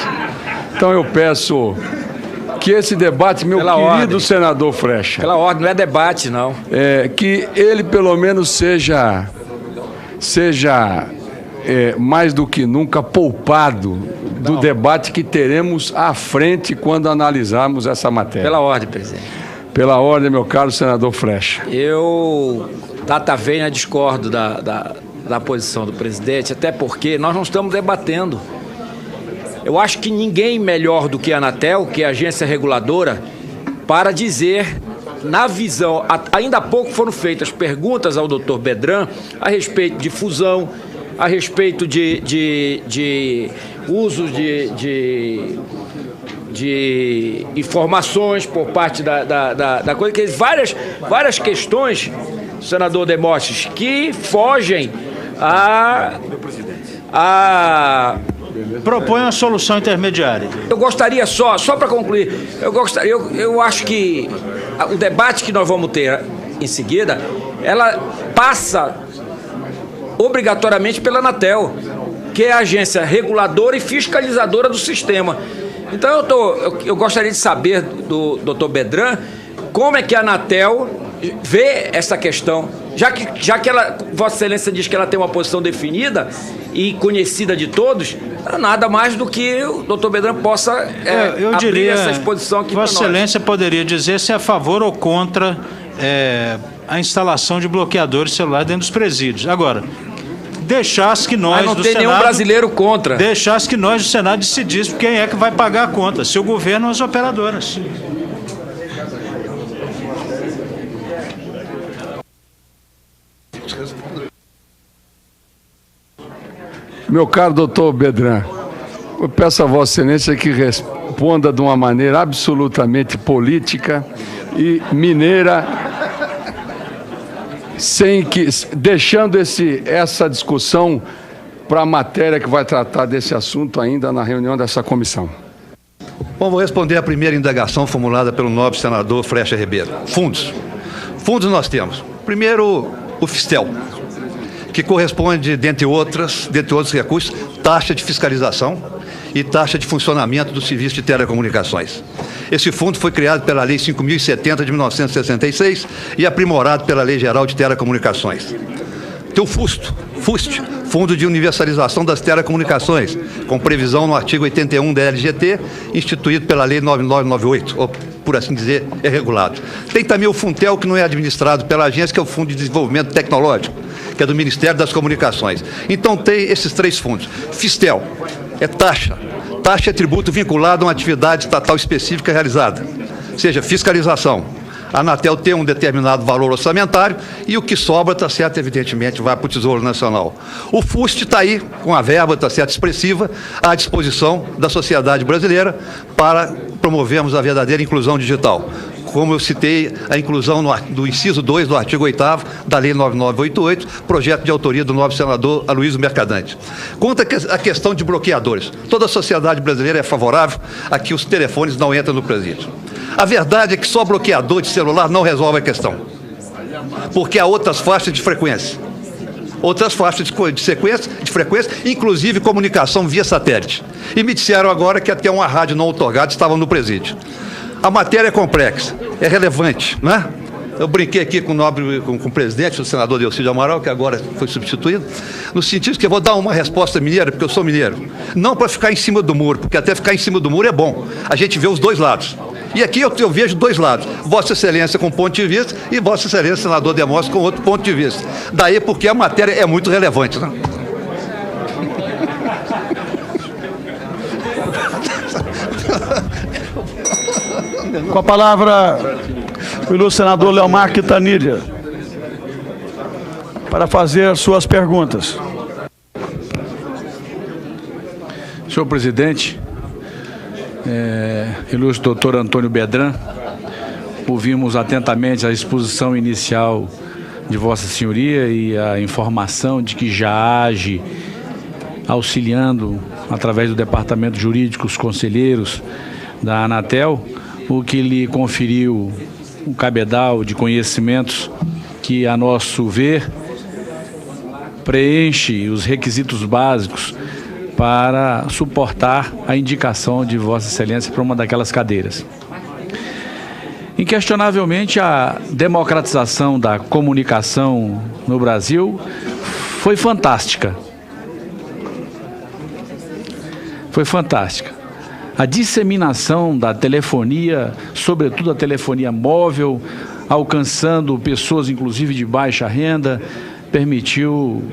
[SPEAKER 2] Então eu peço que esse debate, meu querido senador Flecha...
[SPEAKER 7] Pela ordem, não é debate, não.
[SPEAKER 2] Que ele pelo menos seja mais do que nunca poupado do debate que teremos à frente quando analisarmos essa matéria.
[SPEAKER 7] Pela ordem, presidente.
[SPEAKER 2] Pela ordem, meu caro senador Flecha.
[SPEAKER 7] Eu, data venha, discordo da posição do presidente, até porque nós não estamos debatendo. Eu acho que ninguém melhor do que a Anatel, que é a agência reguladora, para dizer, na visão, ainda há pouco foram feitas perguntas ao doutor Bedrã a respeito de fusão, a respeito de uso de informações por parte da coisa, que várias questões, senador Demóstenes, que fogem
[SPEAKER 8] propõe uma solução intermediária.
[SPEAKER 7] Eu gostaria só para concluir, eu acho que o debate que nós vamos ter em seguida, ela passa obrigatoriamente pela Anatel, que é a agência reguladora e fiscalizadora do sistema. Então eu gostaria de saber do doutor Bedrã como é que a Anatel vê essa questão, já que Vossa Excelência diz que ela tem uma posição definida e conhecida de todos, nada mais do que o doutor Bedrã possa abrir essa exposição aqui para nós.
[SPEAKER 8] Vossa Excelência poderia dizer se é a favor ou contra a instalação de bloqueadores celulares dentro dos presídios. Agora, deixasse que nós
[SPEAKER 7] não
[SPEAKER 8] do
[SPEAKER 7] tem
[SPEAKER 8] Senado...
[SPEAKER 7] nenhum brasileiro contra.
[SPEAKER 8] Deixasse que nós do Senado decidíssemos quem é que vai pagar a conta, se o governo ou as operadoras.
[SPEAKER 2] Meu caro doutor Bedrã, eu peço a Vossa Excelência que responda de uma maneira absolutamente política e mineira, deixando essa discussão para a matéria que vai tratar desse assunto ainda na reunião dessa comissão.
[SPEAKER 4] Bom, vou responder a primeira indagação formulada pelo nobre senador Flecha Ribeiro. Fundos. Fundos nós temos. Primeiro, o Fistel, que corresponde, dentre outros recursos, taxa de fiscalização e taxa de funcionamento do serviço de telecomunicações. Esse fundo foi criado pela Lei 5.070 de 1966 e aprimorado pela Lei Geral de Telecomunicações. Tem o FUST, Fundo de Universalização das Telecomunicações, com previsão no artigo 81 da LGT, instituído pela Lei 9998, ou, por assim dizer, é regulado. Tem também o FUNTEL, que não é administrado pela agência, que é o Fundo de Desenvolvimento Tecnológico, que é do Ministério das Comunicações. Então tem esses três fundos. Fistel é taxa. Taxa é tributo vinculado a uma atividade estatal específica realizada, seja fiscalização. A Anatel tem um determinado valor orçamentário e o que sobra, está certo, evidentemente, vai para o Tesouro Nacional. O FUST está aí, com a verba, está certo, expressiva, à disposição da sociedade brasileira para promovermos a verdadeira inclusão digital. Como eu citei, a inclusão do inciso 2 do artigo 8º da Lei 9988, projeto de autoria do nobre senador Aloysio Mercadante. Quanto à questão de bloqueadores, toda a sociedade brasileira é favorável a que os telefones não entrem no presídio. A verdade é que só bloqueador de celular não resolve a questão, porque há outras faixas de frequência. Outras faixas de frequência, inclusive comunicação via satélite. E me disseram agora que até uma rádio não outorgada estava no presídio. A matéria é complexa, é relevante, não é? Eu brinquei aqui com o presidente, o senador Delcídio Amaral, que agora foi substituído, no sentido que eu vou dar uma resposta mineira, porque eu sou mineiro. Não para ficar em cima do muro, porque até ficar em cima do muro é bom. A gente vê os dois lados. E aqui eu vejo dois lados. Vossa Excelência com um ponto de vista e Vossa Excelência, senador Demóstenes, com outro ponto de vista. Daí porque a matéria é muito relevante, né?
[SPEAKER 9] Com a palavra, o ilustre senador Leomar Quintanilha, para fazer suas perguntas.
[SPEAKER 10] Senhor presidente, ilustre doutor Antônio Bedran, ouvimos atentamente a exposição inicial de Vossa Senhoria e a informação de que já age auxiliando, através do Departamento Jurídico, os conselheiros da Anatel, o que lhe conferiu um cabedal de conhecimentos que, a nosso ver, preenche os requisitos básicos para suportar a indicação de Vossa Excelência para uma daquelas cadeiras. Inquestionavelmente, a democratização da comunicação no Brasil foi fantástica. Foi fantástica. A disseminação da telefonia, sobretudo a telefonia móvel, alcançando pessoas, inclusive de baixa renda, permitiu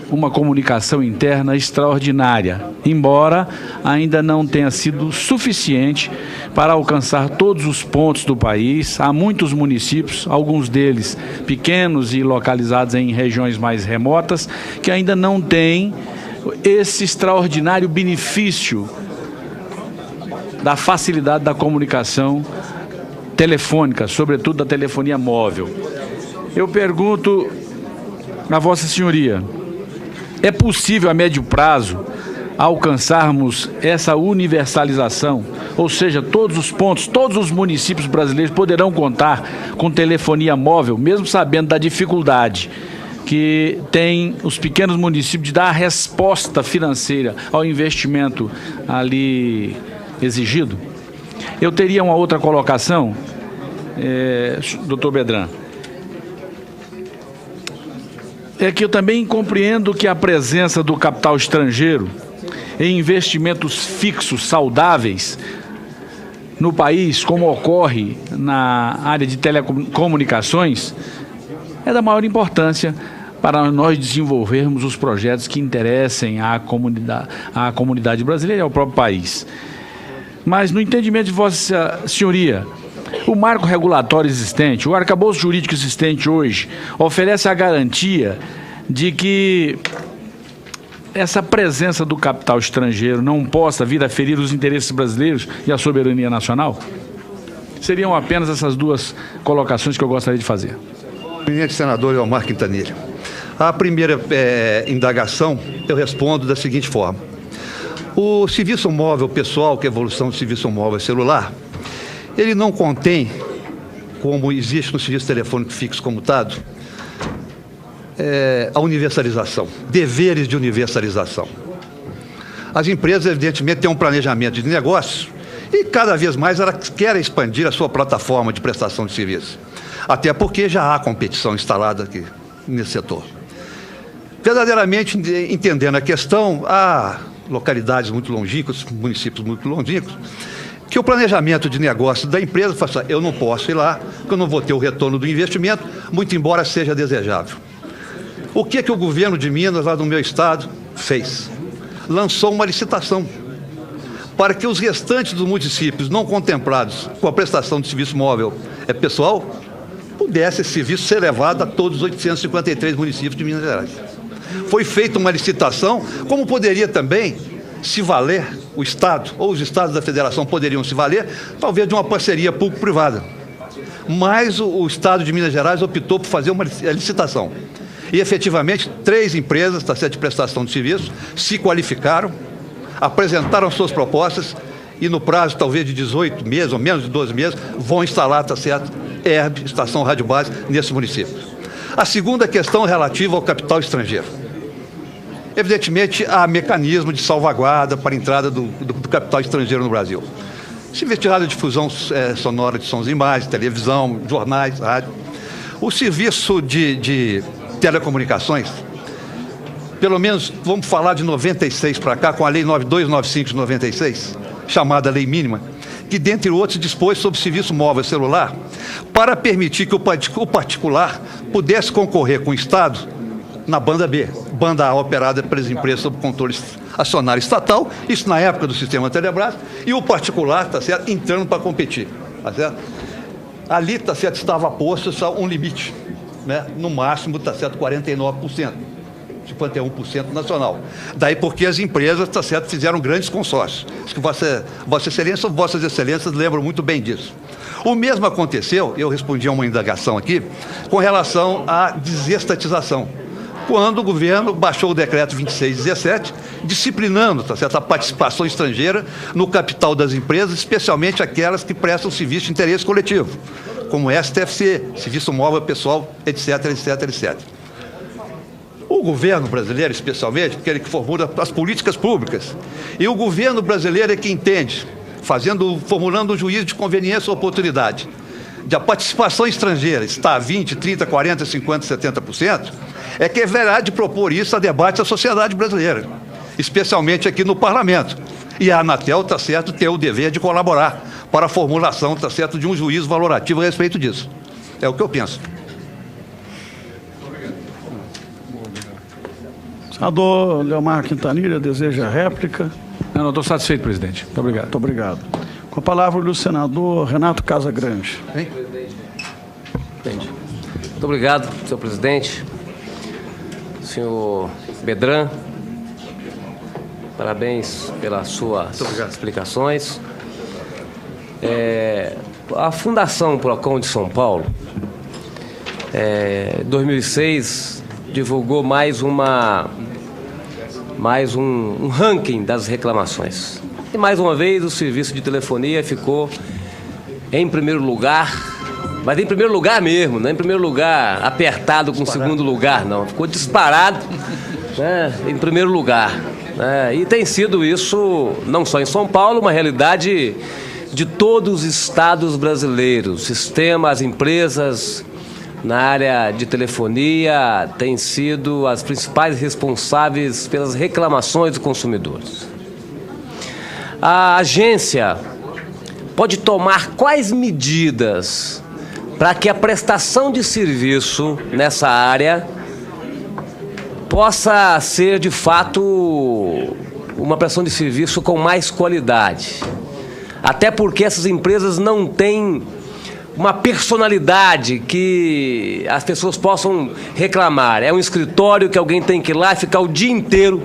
[SPEAKER 10] uma comunicação interna extraordinária, embora ainda não tenha sido suficiente para alcançar todos os pontos do país. Há muitos municípios, alguns deles pequenos e localizados em regiões mais remotas, que ainda não têm esse extraordinário benefício da facilidade da comunicação telefônica, sobretudo da telefonia móvel. Eu pergunto a Vossa Senhoria, é possível a médio prazo alcançarmos essa universalização? Ou seja, todos os pontos, todos os municípios brasileiros poderão contar com telefonia móvel, mesmo sabendo da dificuldade que tem os pequenos municípios de dar a resposta financeira ao investimento ali exigido? Eu teria uma outra colocação, doutor Bedran. É que eu também compreendo que a presença do capital estrangeiro em investimentos fixos saudáveis no país, como ocorre na área de telecomunicações, é da maior importância para nós desenvolvermos os projetos que interessem à comunidade brasileira e ao próprio país. Mas, no entendimento de Vossa Senhoria, o marco regulatório existente, o arcabouço jurídico existente hoje, oferece a garantia de que essa presença do capital estrangeiro não possa vir a ferir os interesses brasileiros e a soberania nacional? Seriam apenas essas duas colocações que eu gostaria de fazer.
[SPEAKER 4] Presidente senador Leomar Quintanilha, a primeira indagação eu respondo da seguinte forma. O serviço móvel pessoal, que é a evolução do serviço móvel celular, ele não contém, como existe no serviço telefônico fixo comutado, a universalização, deveres de universalização. As empresas, evidentemente, têm um planejamento de negócio e, cada vez mais, elas querem expandir a sua plataforma de prestação de serviço. Até porque já há competição instalada aqui nesse setor. Verdadeiramente, entendendo a questão, há localidades muito longínquas, municípios muito longínquos, que o planejamento de negócio da empresa fala assim, eu não posso ir lá, porque eu não vou ter o retorno do investimento, muito embora seja desejável. O que o governo de Minas, lá no meu estado, fez? Lançou uma licitação para que os restantes dos municípios não contemplados com a prestação de serviço móvel pessoal, pudesse esse serviço ser levado a todos os 853 municípios de Minas Gerais. Foi feita uma licitação, como poderia também se valer o Estado, ou os Estados da Federação poderiam se valer, talvez de uma parceria público-privada. Mas o Estado de Minas Gerais optou por fazer uma licitação. E, efetivamente, 3 empresas de prestação de serviço se qualificaram, apresentaram suas propostas e, no prazo, talvez, de 18 meses, ou menos de 12 meses, vão instalar, ERB, Estação Rádio Base, nesse município. A segunda questão relativa ao capital estrangeiro. Evidentemente, há mecanismo de salvaguarda para a entrada do capital estrangeiro no Brasil. serviço de radiodifusão sonora de sons e imagens, televisão, jornais, rádio. O serviço de telecomunicações, pelo menos, vamos falar de 96 para cá, com a Lei 9295 de 96, chamada Lei Mínima, que, dentre outros, dispôs sobre o serviço móvel celular para permitir que o particular pudesse concorrer com o Estado na banda B, banda A operada pelas empresas sob controle acionário estatal, isso na época do sistema Telebrás, e o particular, tá certo, entrando para competir, tá certo? Ali, tá certo, estava posto só um limite, né? No máximo, tá certo, 49%. 51% nacional. Daí porque as empresas, tá certo, fizeram grandes consórcios. Acho que Vossa Excelência ou Vossas Excelências lembram muito bem disso. O mesmo aconteceu, eu respondi a uma indagação aqui, com relação à desestatização, quando o governo baixou o decreto 2617, disciplinando, tá certo, a participação estrangeira no capital das empresas, especialmente aquelas que prestam serviço de interesse coletivo, como STFC, Serviço Móvel Pessoal, etc, etc, etc. O governo brasileiro, especialmente, porque ele que formula as políticas públicas, e o governo brasileiro é que entende, formulando um juízo de conveniência ou oportunidade, de a participação estrangeira está a 20%, 30%, 40%, 50%, 70%, é que é verdade de propor isso a debate da sociedade brasileira, especialmente aqui no Parlamento. E a Anatel, está certo, tem o dever de colaborar para a formulação, está certo, de um juízo valorativo a respeito disso. É o que eu penso.
[SPEAKER 9] Senador Leomar Quintanilha, deseja réplica?
[SPEAKER 10] Não, estou satisfeito, presidente. Muito obrigado.
[SPEAKER 9] Muito obrigado. Com a palavra o senador Renato Casagrande.
[SPEAKER 11] Muito obrigado, senhor presidente. Senhor Bedran, parabéns pelas suas explicações. A Fundação Procon de São Paulo, em 2006, divulgou mais um ranking das reclamações. E mais uma vez o serviço de telefonia ficou em primeiro lugar, mas em primeiro lugar mesmo, não em primeiro lugar apertado com segundo lugar, não. Ficou disparado, né, em primeiro lugar. Né, e tem sido isso, não só em São Paulo, uma realidade de todos os estados brasileiros. As empresas na área de telefonia têm sido as principais responsáveis pelas reclamações dos consumidores. A agência pode tomar quais medidas para que a prestação de serviço nessa área possa ser, de fato, uma prestação de serviço com mais qualidade? Até porque essas empresas não têm uma personalidade que as pessoas possam reclamar. É um escritório que alguém tem que ir lá e ficar o dia inteiro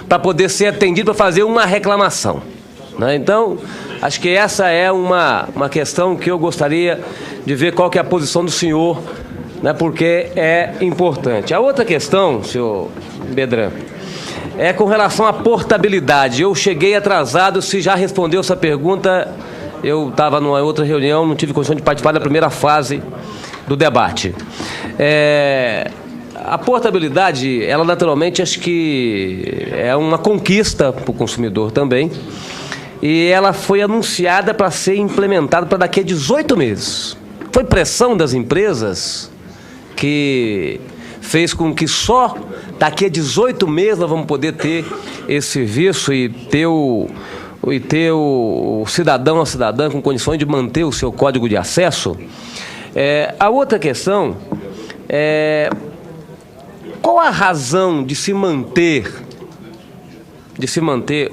[SPEAKER 11] para poder ser atendido, para fazer uma reclamação. Né? Então, acho que essa é uma questão que eu gostaria de ver qual que é a posição do senhor, né, porque é importante. A outra questão, senhor Bedran, é com relação à portabilidade. Eu cheguei atrasado, se já respondeu essa pergunta, eu estava numa outra reunião, não tive condição de participar da primeira fase do debate. A portabilidade, ela naturalmente, acho que é uma conquista para o consumidor também, e ela foi anunciada para ser implementada para daqui a 18 meses. Foi pressão das empresas que fez com que só daqui a 18 meses nós vamos poder ter esse serviço e ter o cidadão ou a cidadã com condições de manter o seu código de acesso. A outra questão é qual a razão de se manter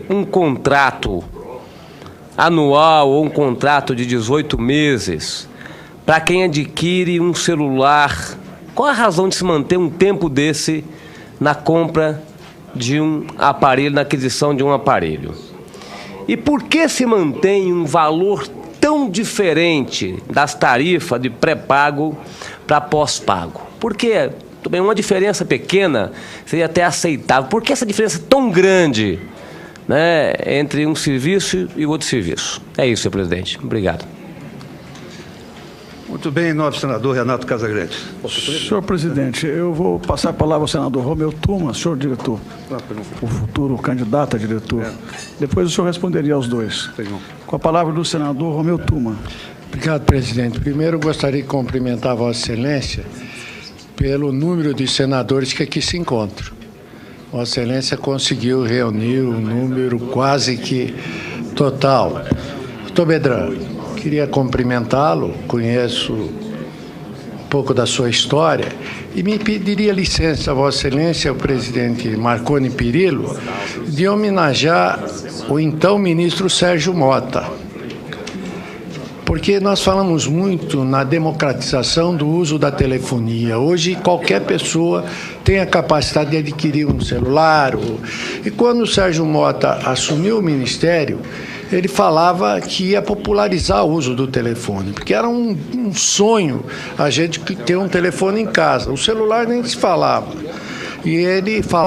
[SPEAKER 11] um contrato anual ou um contrato de 18 meses para quem adquire um celular? Qual a razão de se manter um tempo desse na compra de um aparelho, na aquisição de um aparelho? E por que se mantém um valor tão diferente das tarifas de pré-pago para pós-pago? Porque também uma diferença pequena seria até aceitável. Por que essa diferença tão grande, né, entre um serviço e outro serviço? É isso, senhor presidente. Obrigado.
[SPEAKER 4] Muito bem, nobre senador Renato Casagrande.
[SPEAKER 9] Senhor presidente, eu vou passar a palavra ao senador Romeu Tuma, senhor diretor, o futuro candidato a diretor. Depois o senhor responderia aos dois. Com a palavra do senador Romeu Tuma.
[SPEAKER 12] Obrigado, presidente. Primeiro, gostaria de cumprimentar a Vossa Excelência pelo número de senadores que aqui se encontram. Vossa Excelência conseguiu reunir um número quase que total. Doutor Bedran, queria cumprimentá-lo, conheço um pouco da sua história e me pediria licença a Vossa Excelência, o presidente Marconi Perillo, de homenagear o então ministro Sérgio Mota, porque nós falamos muito na democratização do uso da telefonia. Hoje, qualquer pessoa tem a capacidade de adquirir um celular. E quando o Sérgio Mota assumiu o ministério, ele falava que ia popularizar o uso do telefone, porque era um sonho a gente ter um telefone em casa. O celular nem se falava. E ele falava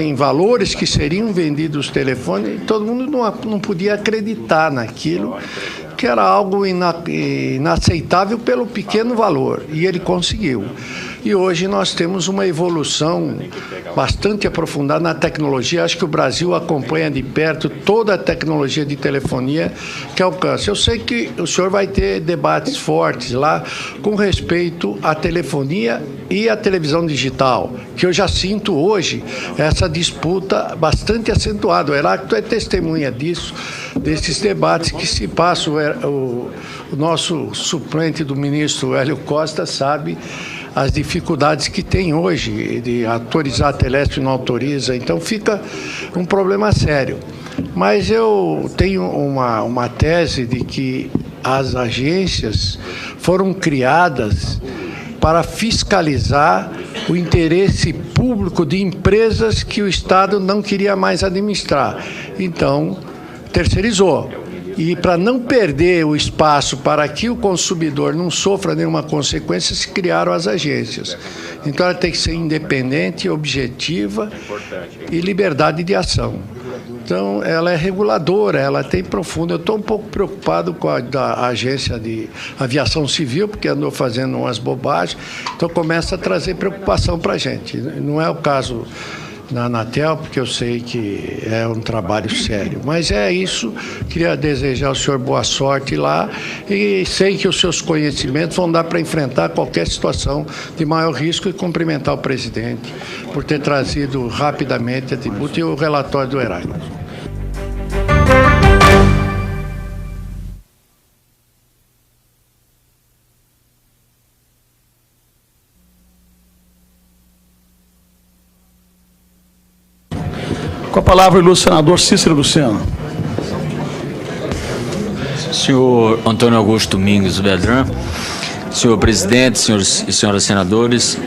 [SPEAKER 12] em valores que seriam vendidos os telefones e todo mundo não podia acreditar naquilo, que era algo inaceitável pelo pequeno valor, e ele conseguiu. E hoje nós temos uma evolução bastante aprofundada na tecnologia. Acho que o Brasil acompanha de perto toda a tecnologia de telefonia que alcança. Eu sei que o senhor vai ter debates fortes lá com respeito à telefonia e à televisão digital, que eu já sinto hoje essa disputa bastante acentuada. O Heráclito é testemunha disso, desses debates que se passam. O nosso suplente do ministro Hélio Costa sabe as dificuldades que tem hoje de autorizar a Telesp e não autoriza, então fica um problema sério. Mas eu tenho uma tese de que as agências foram criadas para fiscalizar o interesse público de empresas que o Estado não queria mais administrar. Então, terceirizou. E para não perder o espaço para que o consumidor não sofra nenhuma consequência, se criaram as agências. Então ela tem que ser independente, objetiva e liberdade de ação. Então ela é reguladora, ela tem profundo. Eu estou um pouco preocupado com a agência de aviação civil, porque andou fazendo umas bobagens, então começa a trazer preocupação para a gente. Não é o caso na Anatel, porque eu sei que é um trabalho sério. Mas é isso, queria desejar ao senhor boa sorte lá e sei que os seus conhecimentos vão dar para enfrentar qualquer situação de maior risco e cumprimentar o presidente por ter trazido rapidamente a tributo e o relatório do Heráclito.
[SPEAKER 9] Com a palavra, o ilustre senador Cícero Lucena.
[SPEAKER 13] Senhor Antônio Augusto Domingos Bedran, senhor presidente, senhores e senhoras senadores,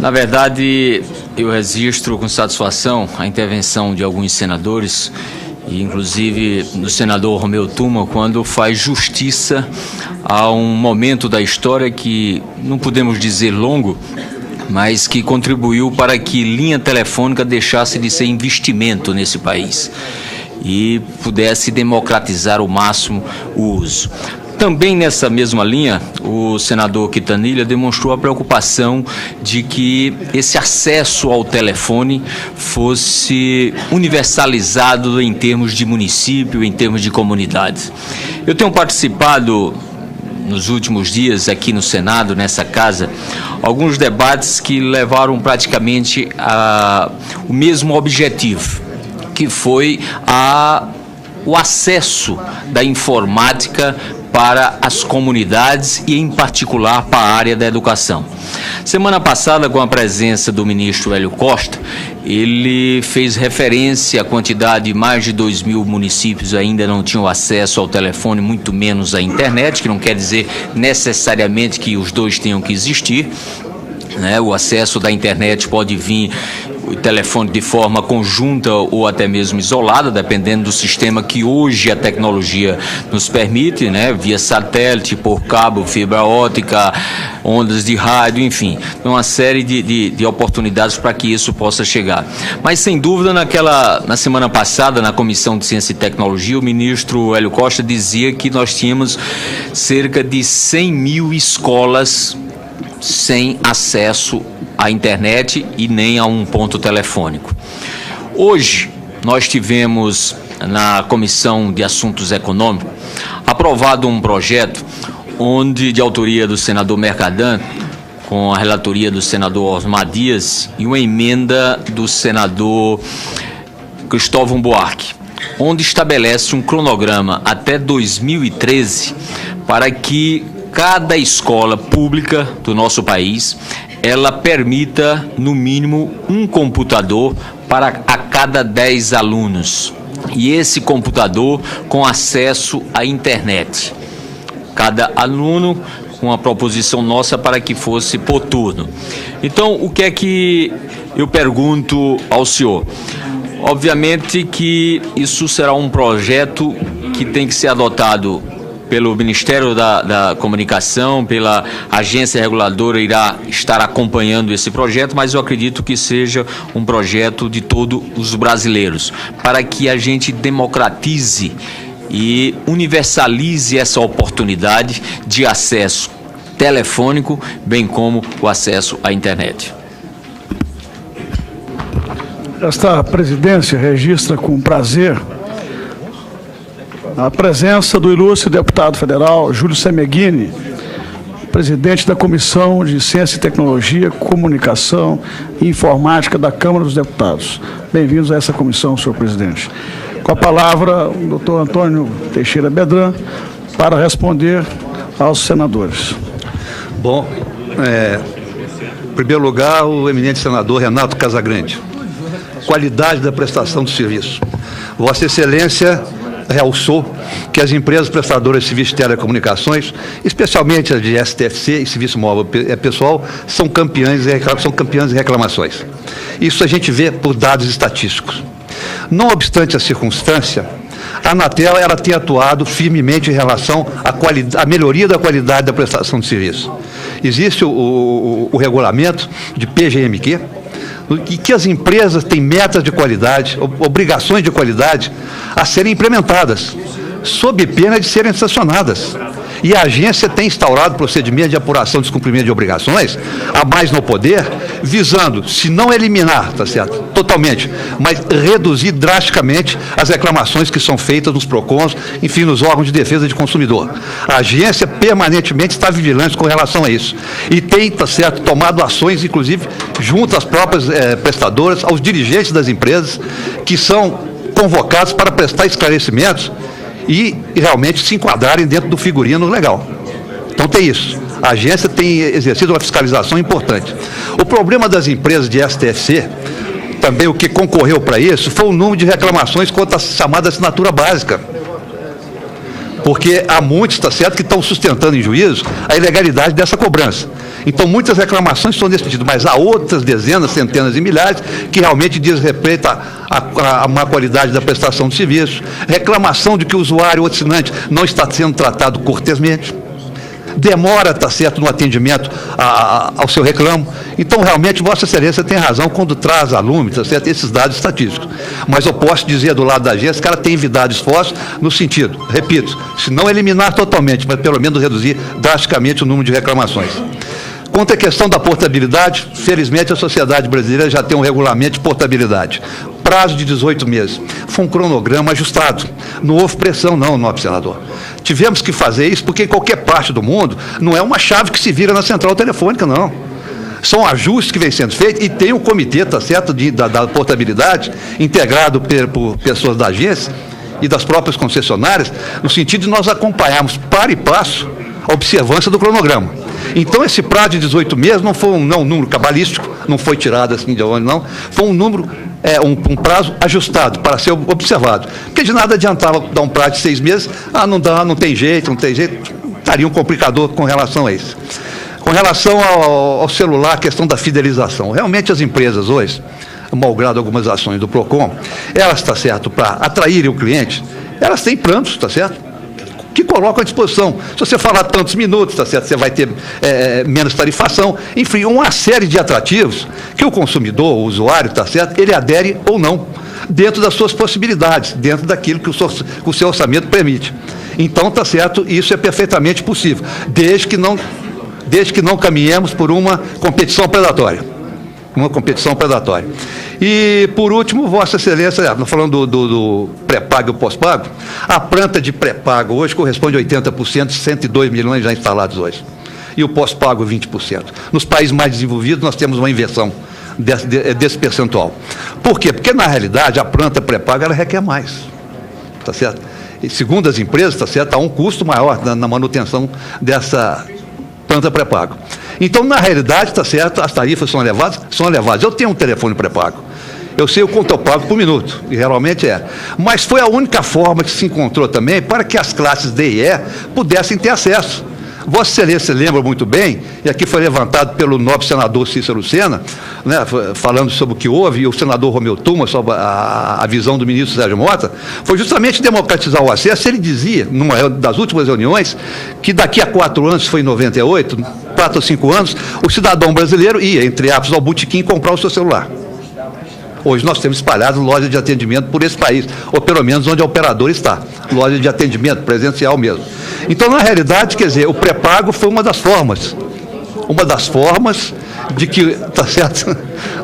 [SPEAKER 13] na verdade, eu registro com satisfação a intervenção de alguns senadores, e inclusive do senador Romeu Tuma, quando faz justiça a um momento da história que não podemos dizer longo, mas que contribuiu para que linha telefônica deixasse de ser investimento nesse país e pudesse democratizar ao máximo o uso. Também nessa mesma linha, o senador Quintanilha demonstrou a preocupação de que esse acesso ao telefone fosse universalizado em termos de município, em termos de comunidade. Eu tenho participado nos últimos dias aqui no Senado, nessa casa, alguns debates que levaram praticamente o mesmo objetivo, que foi o acesso da informática para as comunidades e, em particular, para a área da educação. Semana passada, com a presença do ministro Hélio Costa, ele fez referência à quantidade de mais de 2.000 municípios ainda não tinham acesso ao telefone, muito menos à internet, que não quer dizer necessariamente que os dois tenham que existir, né? O acesso da internet pode vir o telefone de forma conjunta ou até mesmo isolada, dependendo do sistema que hoje a tecnologia nos permite, né? Via satélite, por cabo, fibra ótica, ondas de rádio, enfim, uma série de oportunidades para que isso possa chegar. Mas, sem dúvida, na semana passada, na Comissão de Ciência e Tecnologia, o ministro Hélio Costa dizia que nós tínhamos cerca de 100 mil escolas sem acesso à internet e nem a um ponto telefônico. Hoje, nós tivemos na Comissão de Assuntos Econômicos, aprovado um projeto de autoria do senador Mercadante, com a relatoria do senador Osmar Dias e uma emenda do senador Cristóvão Buarque, onde estabelece um cronograma até 2013 para que cada escola pública do nosso país ela permita, no mínimo, um computador a cada 10 alunos. E esse computador com acesso à internet. Cada aluno com a proposição nossa para que fosse por turno. Então, o que é que eu pergunto ao senhor? Obviamente que isso será um projeto que tem que ser adotado pelo Ministério da Comunicação, pela agência reguladora irá estar acompanhando esse projeto, mas eu acredito que seja um projeto de todos os brasileiros, para que a gente democratize e universalize essa oportunidade de acesso telefônico, bem como o acesso à internet.
[SPEAKER 9] Esta presidência registra com prazer a presença do ilustre deputado federal Júlio Semeghini, presidente da Comissão de Ciência e Tecnologia, Comunicação e Informática da Câmara dos Deputados. Bem-vindos a essa comissão, senhor presidente. Com a palavra, o doutor Antônio Teixeira Bedran, para responder aos senadores.
[SPEAKER 4] Bom, em primeiro lugar, o eminente senador Renato Casagrande. Qualidade da prestação do serviço. Vossa Excelência realçou que as empresas prestadoras de serviços de telecomunicações, especialmente as de STFC e Serviço Móvel Pessoal, são campeãs em reclamações. Isso a gente vê por dados estatísticos. Não obstante a circunstância, a Anatel ela tem atuado firmemente em relação à melhoria da qualidade da prestação de serviço. Existe o regulamento de PGMQ, e que as empresas têm metas de qualidade, obrigações de qualidade a serem implementadas, sob pena de serem sancionadas. E a agência tem instaurado procedimento de apuração de descumprimento de obrigações, a mais no poder, visando, se não eliminar, tá certo, totalmente, mas reduzir drasticamente as reclamações que são feitas nos PROCONs, enfim, nos órgãos de defesa de consumidor. A agência permanentemente está vigilante com relação a isso. E tem, tá certo, tomado ações, inclusive, junto às próprias prestadoras, aos dirigentes das empresas, que são convocados para prestar esclarecimentos e realmente se enquadrarem dentro do figurino legal. Então tem isso. A agência tem exercido uma fiscalização importante. O problema das empresas de STFC, também o que concorreu para isso, foi o número de reclamações contra a chamada assinatura básica. Porque há muitos, tá certo, que estão sustentando em juízo a ilegalidade dessa cobrança. Então, muitas reclamações são nesse sentido, mas há outras dezenas, centenas e milhares que realmente diz respeito à má qualidade da prestação de serviço, reclamação de que o usuário, o assinante, não está sendo tratado cortesmente, demora, tá certo, no atendimento ao seu reclamo. Então, realmente, Vossa Excelência tem razão quando traz a lume, tá certo, esses dados estatísticos. Mas eu posso dizer do lado da agência que ela tem envidado esforços no sentido, repito, se não eliminar totalmente, mas pelo menos reduzir drasticamente o número de reclamações. Quanto à questão da portabilidade, felizmente a sociedade brasileira já tem um regulamento de portabilidade. Prazo de 18 meses. Foi um cronograma ajustado. Não houve pressão, não, nobre senador. Tivemos que fazer isso porque em qualquer parte do mundo não é uma chave que se vira na central telefônica, não. São ajustes que vêm sendo feitos e tem um comitê, tá certo, da portabilidade, integrado por pessoas da agência e das próprias concessionárias, no sentido de nós acompanharmos para e passo a observância do cronograma. Então, esse prazo de 18 meses não foi um número cabalístico, não foi tirado assim de onde, não. Foi um número, um prazo ajustado para ser observado. Porque de nada adiantava dar um prazo de 6 meses, não dá, não tem jeito, estaria um complicador com relação a isso. Com relação ao celular, a questão da fidelização. Realmente as empresas hoje, malgrado algumas ações do PROCON, elas, tá certo, para atraírem o cliente, elas têm planos, tá certo, que colocam à disposição. Se você falar tantos minutos, tá certo, você vai ter menos tarifação, enfim, uma série de atrativos que o consumidor, o usuário, tá certo, ele adere ou não, dentro das suas possibilidades, dentro daquilo que o seu orçamento permite. Então, tá certo, isso é perfeitamente possível, desde que não caminhemos por uma competição predatória. uma competição predatória. E, por último, Vossa Excelência, falando do pré-pago e pós-pago, a planta de pré-pago hoje corresponde a 80%, 102 milhões já instalados hoje. E o pós-pago, 20%. Nos países mais desenvolvidos, nós temos uma inversão desse percentual. Por quê? Porque, na realidade, a planta pré-paga ela requer mais. Tá certo? E, segundo as empresas, tá certo? Há um custo maior na manutenção dessa planta pré-pago. Então, na realidade, tá certo, as tarifas são elevadas? São elevadas. Eu tenho um telefone pré-pago. Eu sei o quanto eu pago por minuto, e realmente é. Mas foi a única forma que se encontrou também para que as classes D e E pudessem ter acesso. Vossa Excelência lembra muito bem, e aqui foi levantado pelo nobre senador Cícero Lucena, né, falando sobre o que houve, e o senador Romeu Tuma, sobre a visão do ministro Sérgio Mota, foi justamente democratizar o acesso. Ele dizia, numa das últimas reuniões, que daqui a 4 anos, foi em 98, 4 ou 5 anos, o cidadão brasileiro ia, entre aspas, ao botequim comprar o seu celular. Hoje nós temos espalhadas lojas de atendimento por esse país, ou pelo menos onde a operadora está, loja de atendimento presencial mesmo. Então, na realidade, quer dizer, o pré-pago foi uma das formas de que, tá certo?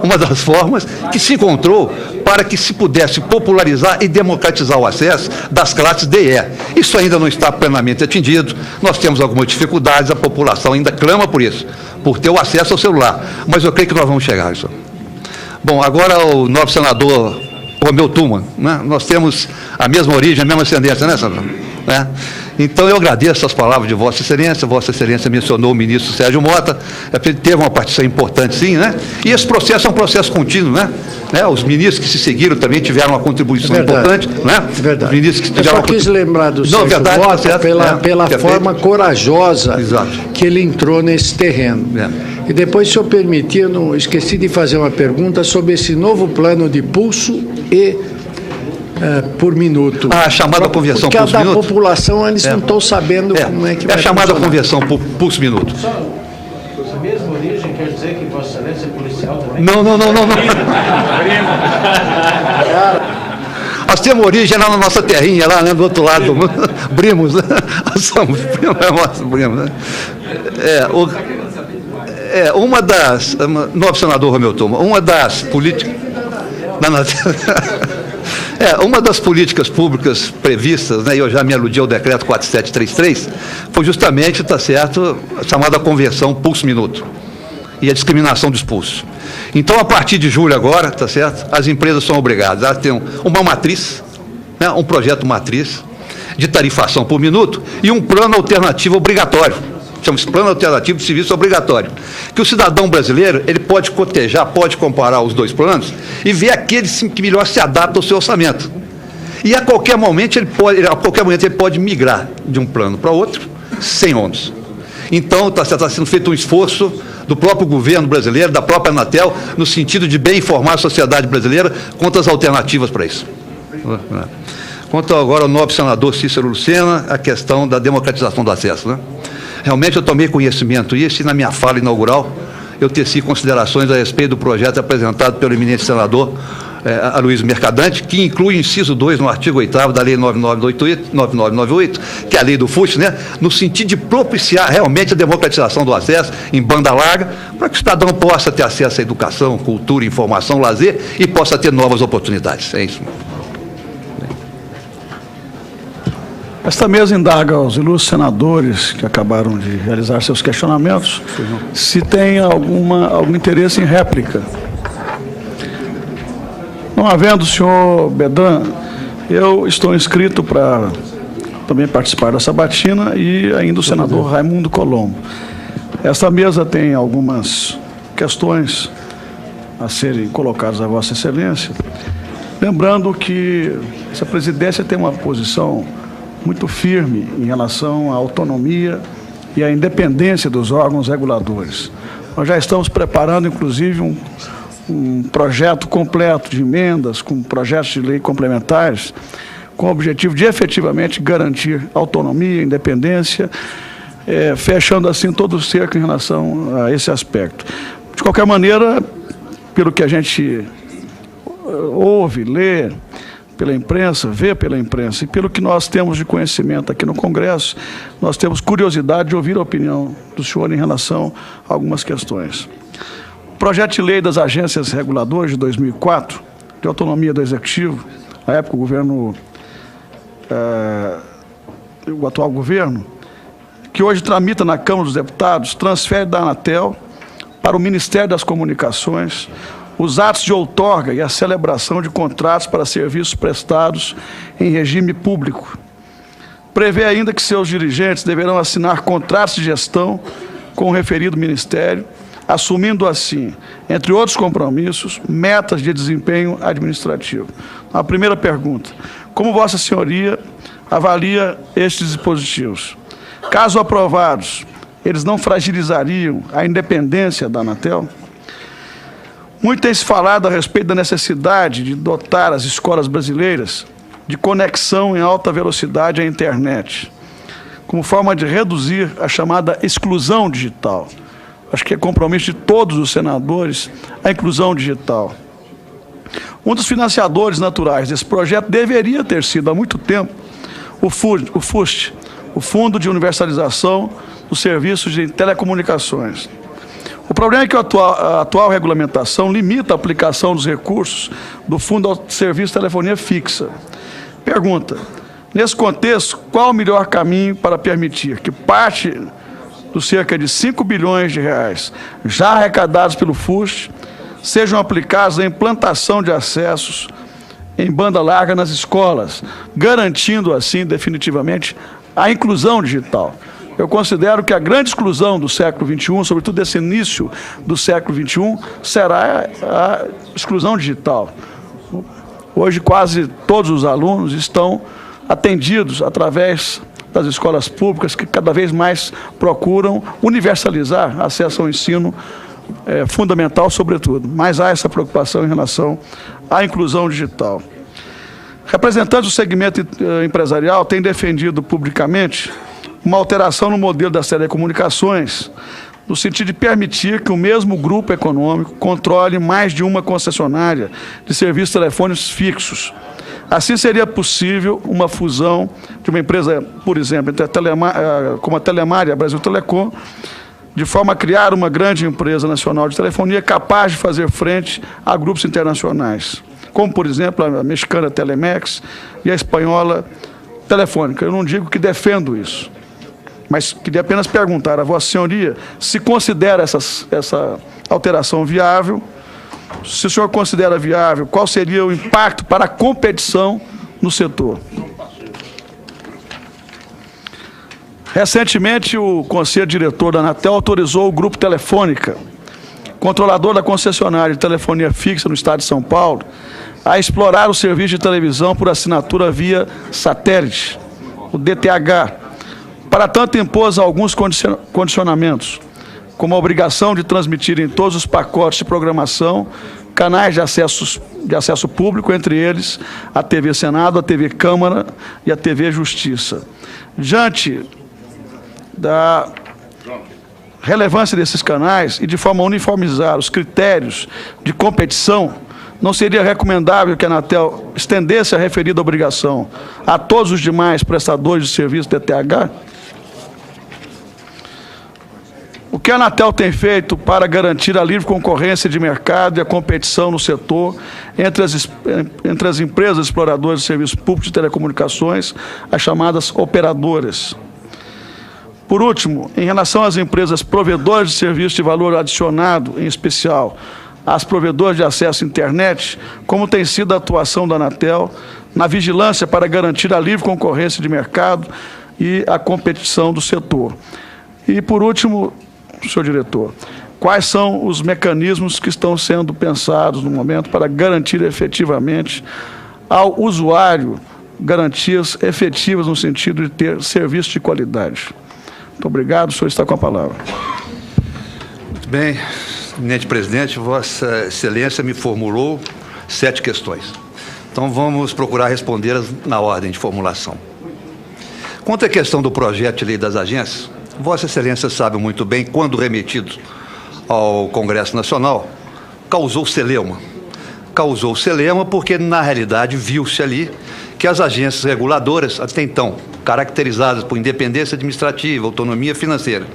[SPEAKER 4] Uma das formas que se encontrou para que se pudesse popularizar e democratizar o acesso das classes D e E. Isso ainda não está plenamente atingido, nós temos algumas dificuldades, a população ainda clama por isso, por ter o acesso ao celular, mas eu creio que nós vamos chegar a isso. Bom, agora o nobre senador Romeu Tuma, né? Nós temos a mesma origem, a mesma ascendência, né, senador? Né? Então, eu agradeço as palavras de Vossa Excelência mencionou o ministro Sérgio Mota, ele teve uma participação importante, sim, né? E esse processo é um processo contínuo, né? Os ministros que se seguiram também tiveram uma contribuição importante, né?
[SPEAKER 12] É verdade.
[SPEAKER 4] Os ministros que
[SPEAKER 12] eu só quis lembrar do Sérgio Mota pela forma corajosa que ele entrou nesse terreno. E depois, se eu permitir, eu não esqueci de fazer uma pergunta sobre esse novo plano de pulso e por minuto.
[SPEAKER 4] A chamada conversão pulso-minuto?
[SPEAKER 12] Porque a da população, eles não estão sabendo como é que vai
[SPEAKER 4] funcionar. É a chamada conversão pulso-minuto.
[SPEAKER 8] A mesma origem quer dizer que Vossa Excelência é policial também?
[SPEAKER 4] Não. Nós temos origem lá na nossa terrinha, lá, né, do outro lado do mundo. Brimos, né? Nós somos primos, né? Uma das... Nobre senador Romeu Tuma, uma das políticas... uma das políticas públicas previstas, né, e eu já me aludi ao decreto 4733, foi justamente, tá certo, a chamada conversão pulso-minuto e a discriminação dos pulsos. Então, a partir de julho agora, tá certo, as empresas são obrigadas a ter uma matriz, né, um projeto matriz de tarifação por minuto e um plano alternativo obrigatório. Chama-se Plano Alternativo de Serviço Obrigatório, que o cidadão brasileiro ele pode cotejar, pode comparar os dois planos e ver aquele que melhor se adapta ao seu orçamento. E a qualquer momento ele pode migrar de um plano para outro sem ônus. Então, está sendo feito um esforço do próprio governo brasileiro, da própria Anatel, no sentido de bem informar a sociedade brasileira quanto às alternativas para isso. Quanto agora ao nobre senador Cícero Lucena, a questão da democratização do acesso, né? Realmente eu tomei conhecimento disso e na minha fala inaugural eu teci considerações a respeito do projeto apresentado pelo eminente senador Aloysio Mercadante, que inclui o inciso 2 no artigo 8º da Lei 9998, que é a lei do FUST, né, no sentido de propiciar realmente a democratização do acesso em banda larga, para que o cidadão possa ter acesso à educação, cultura, informação, lazer e possa ter novas oportunidades. É isso.
[SPEAKER 9] Esta mesa indaga aos ilustres senadores que acabaram de realizar seus questionamentos se tem algum interesse em réplica. Não havendo, senhor Bedran, eu estou inscrito para também participar da sabatina e ainda o senador Raimundo Colombo. Esta mesa tem algumas questões a serem colocadas a Vossa Excelência, lembrando que essa presidência tem uma posição muito firme em relação à autonomia e à independência dos órgãos reguladores. Nós já estamos preparando, inclusive, um projeto completo de emendas, com projetos de lei complementares, com o objetivo de efetivamente garantir autonomia, independência, fechando assim todo o cerco em relação a esse aspecto. De qualquer maneira, pelo que a gente ouve, lê pela imprensa, vê pela imprensa, e pelo que nós temos de conhecimento aqui no Congresso, nós temos curiosidade de ouvir a opinião do senhor em relação a algumas questões. Projeto de lei das agências reguladoras de 2004, de autonomia do Executivo, na época o atual governo, que hoje tramita na Câmara dos Deputados, transfere da Anatel para o Ministério das Comunicações os atos de outorga e a celebração de contratos para serviços prestados em regime público. Prevê ainda que seus dirigentes deverão assinar contratos de gestão com o referido Ministério, assumindo assim, entre outros compromissos, metas de desempenho administrativo. A primeira pergunta: como Vossa Senhoria avalia estes dispositivos? Caso aprovados, eles não fragilizariam a independência da Anatel? Muito tem se falado a respeito da necessidade de dotar as escolas brasileiras de conexão em alta velocidade à internet, como forma de reduzir a chamada exclusão digital. Acho que é compromisso de todos os senadores a inclusão digital. Um dos financiadores naturais desse projeto deveria ter sido, há muito tempo, o FUST, o Fundo de Universalização dos Serviços de Telecomunicações. O problema é que a atual regulamentação limita a aplicação dos recursos do Fundo ao Serviço de Telefonia Fixa. Pergunta: nesse contexto, qual o melhor caminho para permitir que parte dos cerca de 5 bilhões de reais já arrecadados pelo FUST sejam aplicados na implantação de acessos em banda larga nas escolas, garantindo assim definitivamente a inclusão digital? Eu considero que a grande exclusão do século XXI, sobretudo desse início do século XXI, será a exclusão digital. Hoje quase todos os alunos estão atendidos através das escolas públicas, que cada vez mais procuram universalizar acesso ao ensino fundamental, sobretudo. Mas há essa preocupação em relação à inclusão digital. Representantes do segmento empresarial têm defendido publicamente uma alteração no modelo das telecomunicações, no sentido de permitir que o mesmo grupo econômico controle mais de uma concessionária de serviços telefônicos fixos. Assim seria possível uma fusão de uma empresa, por exemplo, como a Telemar e a Brasil Telecom, de forma a criar uma grande empresa nacional de telefonia capaz de fazer frente a grupos internacionais, como, por exemplo, a mexicana Telemex e a espanhola Telefônica. Eu não digo que defendo isso, mas queria apenas perguntar a Vossa Senhoria se considera essa alteração viável. Se o senhor considera viável, qual seria o impacto para a competição no setor? Recentemente, o Conselho Diretor da Anatel autorizou o Grupo Telefônica, controlador da concessionária de telefonia fixa no estado de São Paulo, a explorar o serviço de televisão por assinatura via satélite, o DTH. Para tanto, impôs alguns condicionamentos, como a obrigação de transmitir em todos os pacotes de programação canais de acesso público, entre eles a TV Senado, a TV Câmara e a TV Justiça. Diante da relevância desses canais e de forma a uniformizar os critérios de competição, não seria recomendável que a Anatel estendesse a referida obrigação a todos os demais prestadores de serviço DTH? O que a Anatel tem feito para garantir a livre concorrência de mercado e a competição no setor entre as empresas exploradoras de serviços públicos de telecomunicações, as chamadas operadoras? Por último, em relação às empresas provedoras de serviços de valor adicionado, em especial às provedoras de acesso à internet, como tem sido a atuação da Anatel na vigilância para garantir a livre concorrência de mercado e a competição do setor? E, por último, senhor diretor, quais são os mecanismos que estão sendo pensados no momento para garantir efetivamente ao usuário garantias efetivas no sentido de ter serviço de qualidade? Muito obrigado, o senhor está com a palavra.
[SPEAKER 4] Muito bem, eminente presidente, Vossa Excelência me formulou 7 questões. Então vamos procurar respondê-las na ordem de formulação. Quanto à questão do projeto de lei das agências, Vossa Excelência sabe muito bem, quando remetido ao Congresso Nacional, causou celeuma, causou celema porque, na realidade, viu-se ali que as agências reguladoras, até então caracterizadas por independência administrativa, autonomia financeira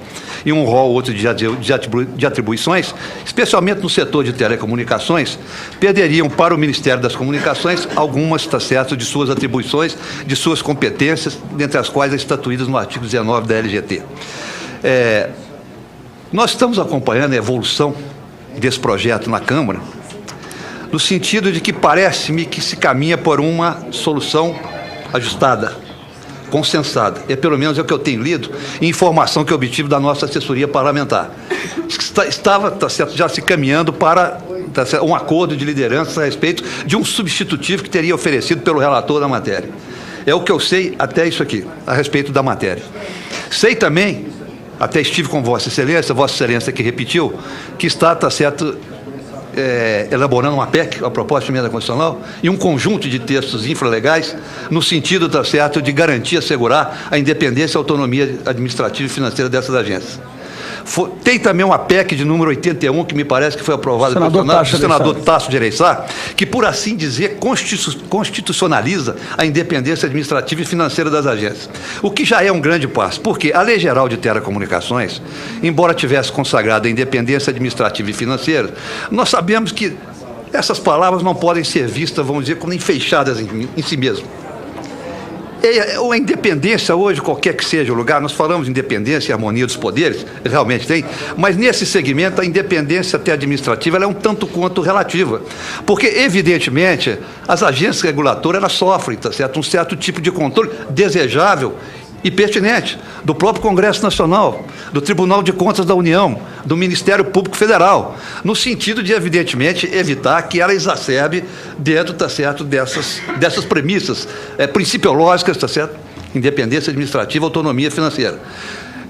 [SPEAKER 4] e um rol ou outro de atribuições, especialmente no setor de telecomunicações, perderiam para o Ministério das Comunicações algumas, está certo, de suas atribuições, de suas competências, dentre as quais as estatuídas no artigo 19 da LGT. Nós estamos acompanhando a evolução desse projeto na Câmara, no sentido de que parece-me que se caminha por uma solução ajustada, consensada. Pelo menos é o que eu tenho lido e informação que eu obtive da nossa assessoria parlamentar. Estava, tá certo, já se caminhando para um acordo de liderança a respeito de um substitutivo que teria oferecido pelo relator da matéria. É o que eu sei até isso aqui, a respeito da matéria. Sei também, até estive com Vossa Excelência que repetiu, que está, tá certo, elaborando uma PEC, a proposta de emenda constitucional, e um conjunto de textos infralegais, no sentido, tá certo, de garantir, assegurar a independência e a autonomia administrativa e financeira dessas agências. Tem também uma PEC de número 81, que me parece que foi aprovada pelo senador Tasso de Ereissá, que, por assim dizer, constitucionaliza a independência administrativa e financeira das agências. O que já é um grande passo, porque a Lei Geral de Telecomunicações, embora tivesse consagrado a independência administrativa e financeira, nós sabemos que essas palavras não podem ser vistas, vamos dizer, como enfeixadas em si mesmo. A independência hoje, qualquer que seja o lugar, nós falamos de independência e harmonia dos poderes, realmente tem, mas nesse segmento a independência até administrativa ela é um tanto quanto relativa, porque evidentemente as agências reguladoras elas sofrem, tá certo? Um certo tipo de controle desejável e pertinente do próprio Congresso Nacional, do Tribunal de Contas da União, do Ministério Público Federal, no sentido de, evidentemente, evitar que ela exacerbe dentro, tá certo, dessas premissas principiológicas, tá certo? Independência administrativa, autonomia financeira.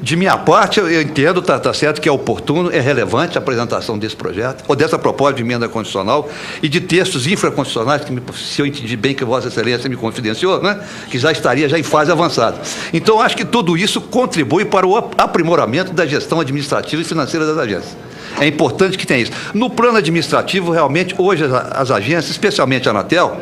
[SPEAKER 4] De minha parte, eu entendo, tá certo, que é oportuno, é relevante a apresentação desse projeto, ou dessa proposta de emenda constitucional, e de textos infraconstitucionais, que se eu entendi bem que Vossa Excelência me confidenciou, né, que já estaria em fase avançada. Então, acho que tudo isso contribui para o aprimoramento da gestão administrativa e financeira das agências. É importante que tenha isso. No plano administrativo, realmente, hoje as agências, especialmente a Anatel,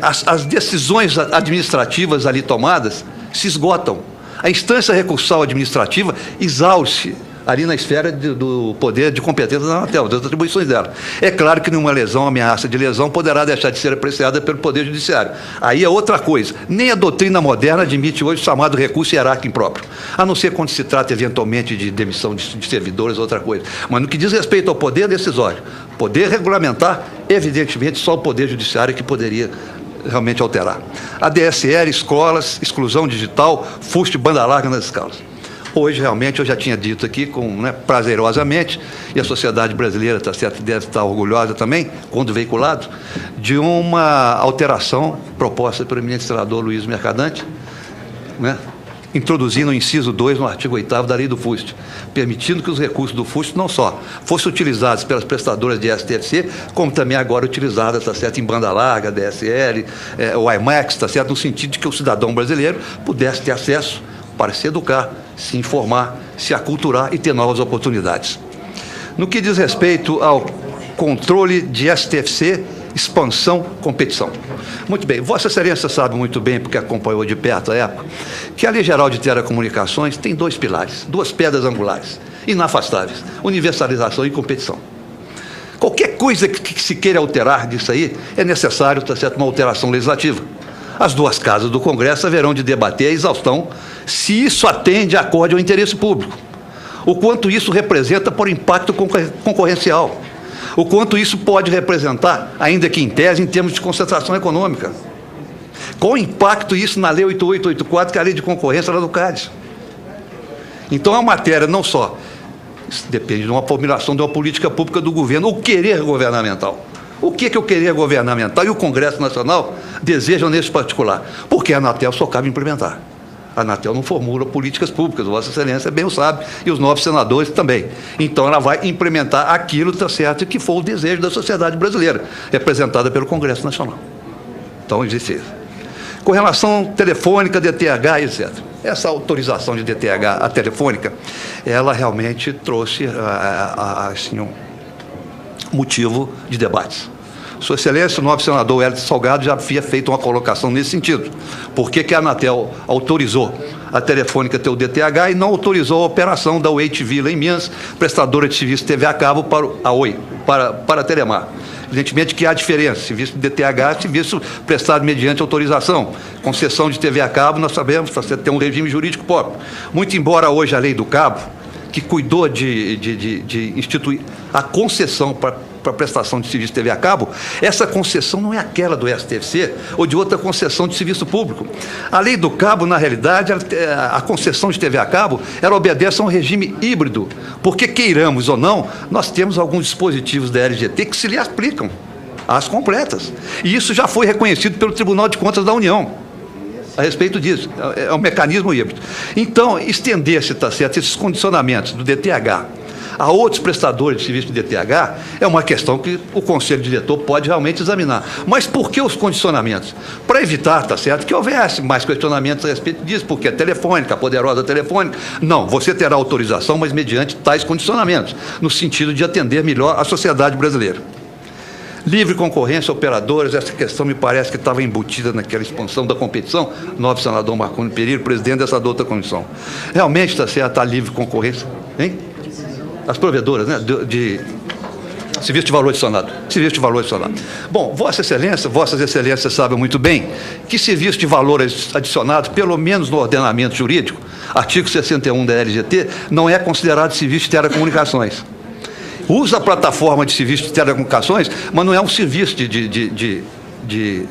[SPEAKER 4] as decisões administrativas ali tomadas se esgotam. A instância recursal administrativa exaure-se ali na esfera do poder de competência da Anatel, das atribuições dela. É claro que nenhuma lesão, ameaça de lesão, poderá deixar de ser apreciada pelo Poder Judiciário. Aí é outra coisa. Nem a doutrina moderna admite hoje o chamado recurso hierárquico impróprio, a não ser quando se trata, eventualmente, de demissão de servidores, outra coisa. Mas no que diz respeito ao poder decisório, poder regulamentar, evidentemente, só o Poder Judiciário que poderia realmente alterar. A DSL, escolas, exclusão digital, fuste de banda larga nas escolas. Hoje, realmente, eu já tinha dito aqui, prazerosamente, e a sociedade brasileira, tá certo, deve estar orgulhosa também, quando veiculado, de uma alteração proposta pelo eminente senador Luiz Mercadante, né, introduzindo o inciso 2 no artigo 8º da Lei do FUST, permitindo que os recursos do FUST não só fossem utilizados pelas prestadoras de STFC, como também agora utilizadas, tá certo, em banda larga, DSL, o IMAX, tá certo, no sentido de que o cidadão brasileiro pudesse ter acesso para se educar, se informar, se aculturar e ter novas oportunidades. No que diz respeito ao controle de STFC, expansão, competição. Muito bem, Vossa Excelência sabe muito bem, porque acompanhou de perto a época, que a Lei Geral de Telecomunicações tem dois pilares, duas pedras angulares, inafastáveis, universalização e competição. Qualquer coisa que se queira alterar disso aí, é necessário, tá certo, uma alteração legislativa. As duas casas do Congresso haverão de debater a exaustão se isso atende a acorde ao interesse público, o quanto isso representa por impacto concorrencial, o quanto isso pode representar, ainda que em tese, em termos de concentração econômica. Qual o impacto isso na Lei 8884, que é a Lei de Concorrência lá do CADES? Então, a matéria não só depende de uma formulação de uma política pública do governo, o querer governamental. O que é o querer governamental e o Congresso Nacional desejam nesse particular? Porque a Anatel só cabe implementar. A Anatel não formula políticas públicas, Vossa Excelência bem o sabe, e os novos senadores também. Então, ela vai implementar aquilo, tá certo, que for o desejo da sociedade brasileira, representada pelo Congresso Nacional. Então, existe isso. Com relação telefônica, DTH, etc. Essa autorização de DTH, a telefônica, ela realmente trouxe assim, um motivo de debates. Sua Excelência, o nobre senador Hélio Salgado já havia feito uma colocação nesse sentido. Por que a Anatel autorizou a Telefônica ter o DTH e não autorizou a operação da Oi TV lá em Minas, prestadora de serviço de TV a cabo para a Oi, para a Telemar? Evidentemente que há diferença, serviço de DTH, serviço prestado mediante autorização. Concessão de TV a cabo, nós sabemos, você tem um regime jurídico próprio. Muito embora hoje a lei do cabo, que cuidou de instituir a concessão para prestação de serviço de TV a cabo, essa concessão não é aquela do STFC ou de outra concessão de serviço público. A lei do cabo, na realidade, a concessão de TV a cabo, ela obedece a um regime híbrido, porque queiramos ou não, nós temos alguns dispositivos da LGT que se lhe aplicam às completas. E isso já foi reconhecido pelo Tribunal de Contas da União a respeito disso. É um mecanismo híbrido. Então, estender-se, tá certo, esses condicionamentos do DTH a outros prestadores de serviço de DTH é uma questão que o Conselho Diretor pode realmente examinar. Mas por que os condicionamentos? Para evitar, tá certo, que houvesse mais questionamentos a respeito disso, porque é telefônica, a poderosa telefônica. Não, você terá autorização, mas mediante tais condicionamentos, no sentido de atender melhor a sociedade brasileira. Livre concorrência, operadores, essa questão me parece que estava embutida naquela expansão da competição. Nobre senador Marconi Pereira, presidente dessa outra comissão. Realmente está certo a livre concorrência, hein? As provedoras, né, de serviço de valor adicionado. Serviço de valor adicionado. Bom, Vossas Excelências sabem muito bem que serviço de valor adicionado, pelo menos no ordenamento jurídico, artigo 61 da LGT, não é considerado serviço de telecomunicações. Usa a plataforma de serviço de telecomunicações, mas não é um serviço de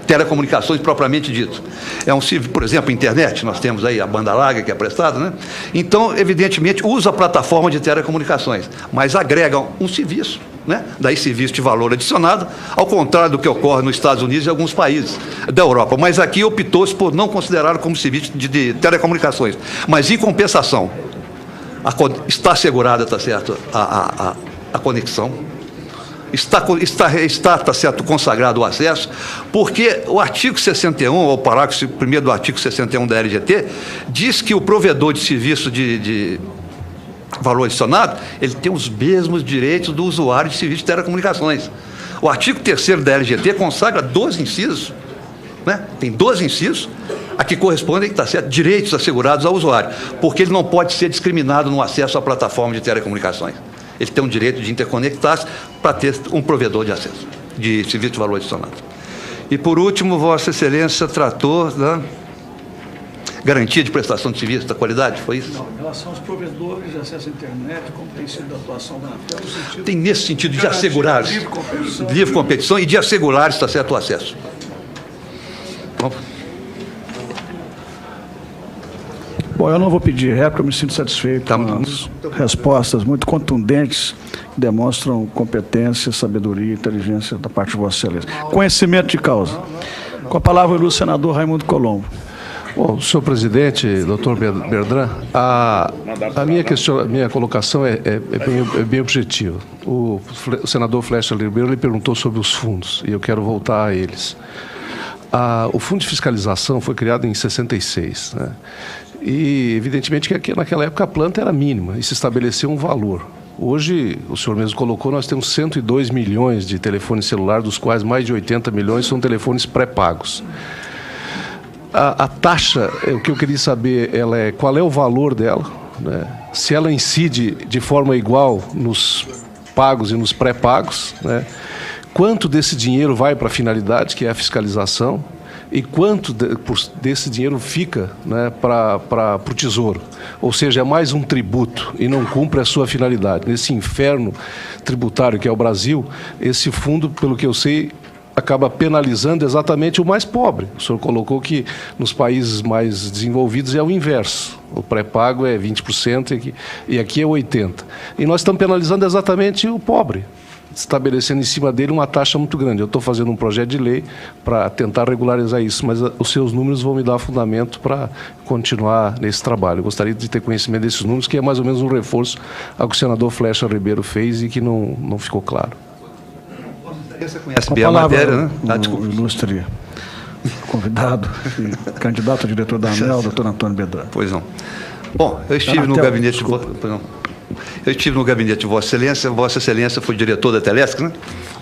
[SPEAKER 4] telecomunicações propriamente dito. É um serviço, por exemplo, internet, nós temos aí a banda larga que é prestada, né? Então, evidentemente, usa a plataforma de telecomunicações, mas agrega um serviço, né? Daí serviço de valor adicionado, ao contrário do que ocorre nos Estados Unidos e alguns países da Europa. Mas aqui optou-se por não considerá-lo como serviço de telecomunicações. Mas, em compensação, está assegurada, tá certo, a conexão, está tá certo, consagrado o acesso, porque o artigo 61, ou o parágrafo 1º do artigo 61 da LGT, diz que o provedor de serviço de valor adicionado, ele tem os mesmos direitos do usuário de serviço de telecomunicações. O artigo 3º da LGT consagra 12 incisos, né? Tem 12 incisos, a que correspondem, tá certo, direitos assegurados ao usuário, porque ele não pode ser discriminado no acesso à plataforma de telecomunicações. Ele tem o direito de interconectar-se para ter um provedor de acesso, de serviço de valor adicionado. E, por último, Vossa Excelência tratou da garantia de prestação de serviço, da qualidade, foi isso?
[SPEAKER 9] Não, em relação aos provedores de acesso à internet, como tem sido a atuação da Anatel, no sentido...
[SPEAKER 4] Tem nesse sentido de assegurar livre competição e de assegurar, está certo, o acesso.
[SPEAKER 9] Bom, eu não vou pedir réplica, eu me sinto satisfeito com as respostas muito contundentes que demonstram competência, sabedoria e inteligência da parte de Vossa Excelência. Conhecimento de causa. Com a palavra o senador Raimundo Colombo.
[SPEAKER 14] Bom, senhor presidente, doutor Bertrand, a minha colocação é bem objetiva. O senador Flecha Ribeiro lhe perguntou sobre os fundos, e eu quero voltar a eles. O Fundo de Fiscalização foi criado em 66, né? E, evidentemente, que naquela época a planta era mínima e se estabeleceu um valor. Hoje, o senhor mesmo colocou, nós temos 102 milhões de telefones celulares, dos quais mais de 80 milhões são telefones pré-pagos. A taxa, o que eu queria saber, qual é o valor dela, né? Se ela incide de forma igual nos pagos e nos pré-pagos, né? Quanto desse dinheiro vai para a finalidade, que é a fiscalização, e quanto desse dinheiro fica, né, para o Tesouro. Ou seja, é mais um tributo e não cumpre a sua finalidade. Nesse inferno tributário que é o Brasil, esse fundo, pelo que eu sei, acaba penalizando exatamente o mais pobre. O senhor colocou que nos países mais desenvolvidos é o inverso. O pré-pago é 20% e aqui é 80%. E nós estamos penalizando exatamente o pobre, estabelecendo em cima dele uma taxa muito grande. Eu estou fazendo um projeto de lei para tentar regularizar isso, mas os seus números vão me dar fundamento para continuar nesse trabalho. Eu gostaria de ter conhecimento desses números, que é mais ou menos um reforço ao que o senador Flecha Ribeiro fez e que não ficou claro.
[SPEAKER 4] Você conhece bem a matéria, né?
[SPEAKER 9] O ilustre convidado e candidato a diretor da ANEEL, doutor Antônio Bedran.
[SPEAKER 4] Pois não. Bom, eu estive no gabinete... Eu estive no gabinete de Vossa Excelência foi diretor da Telesc, né?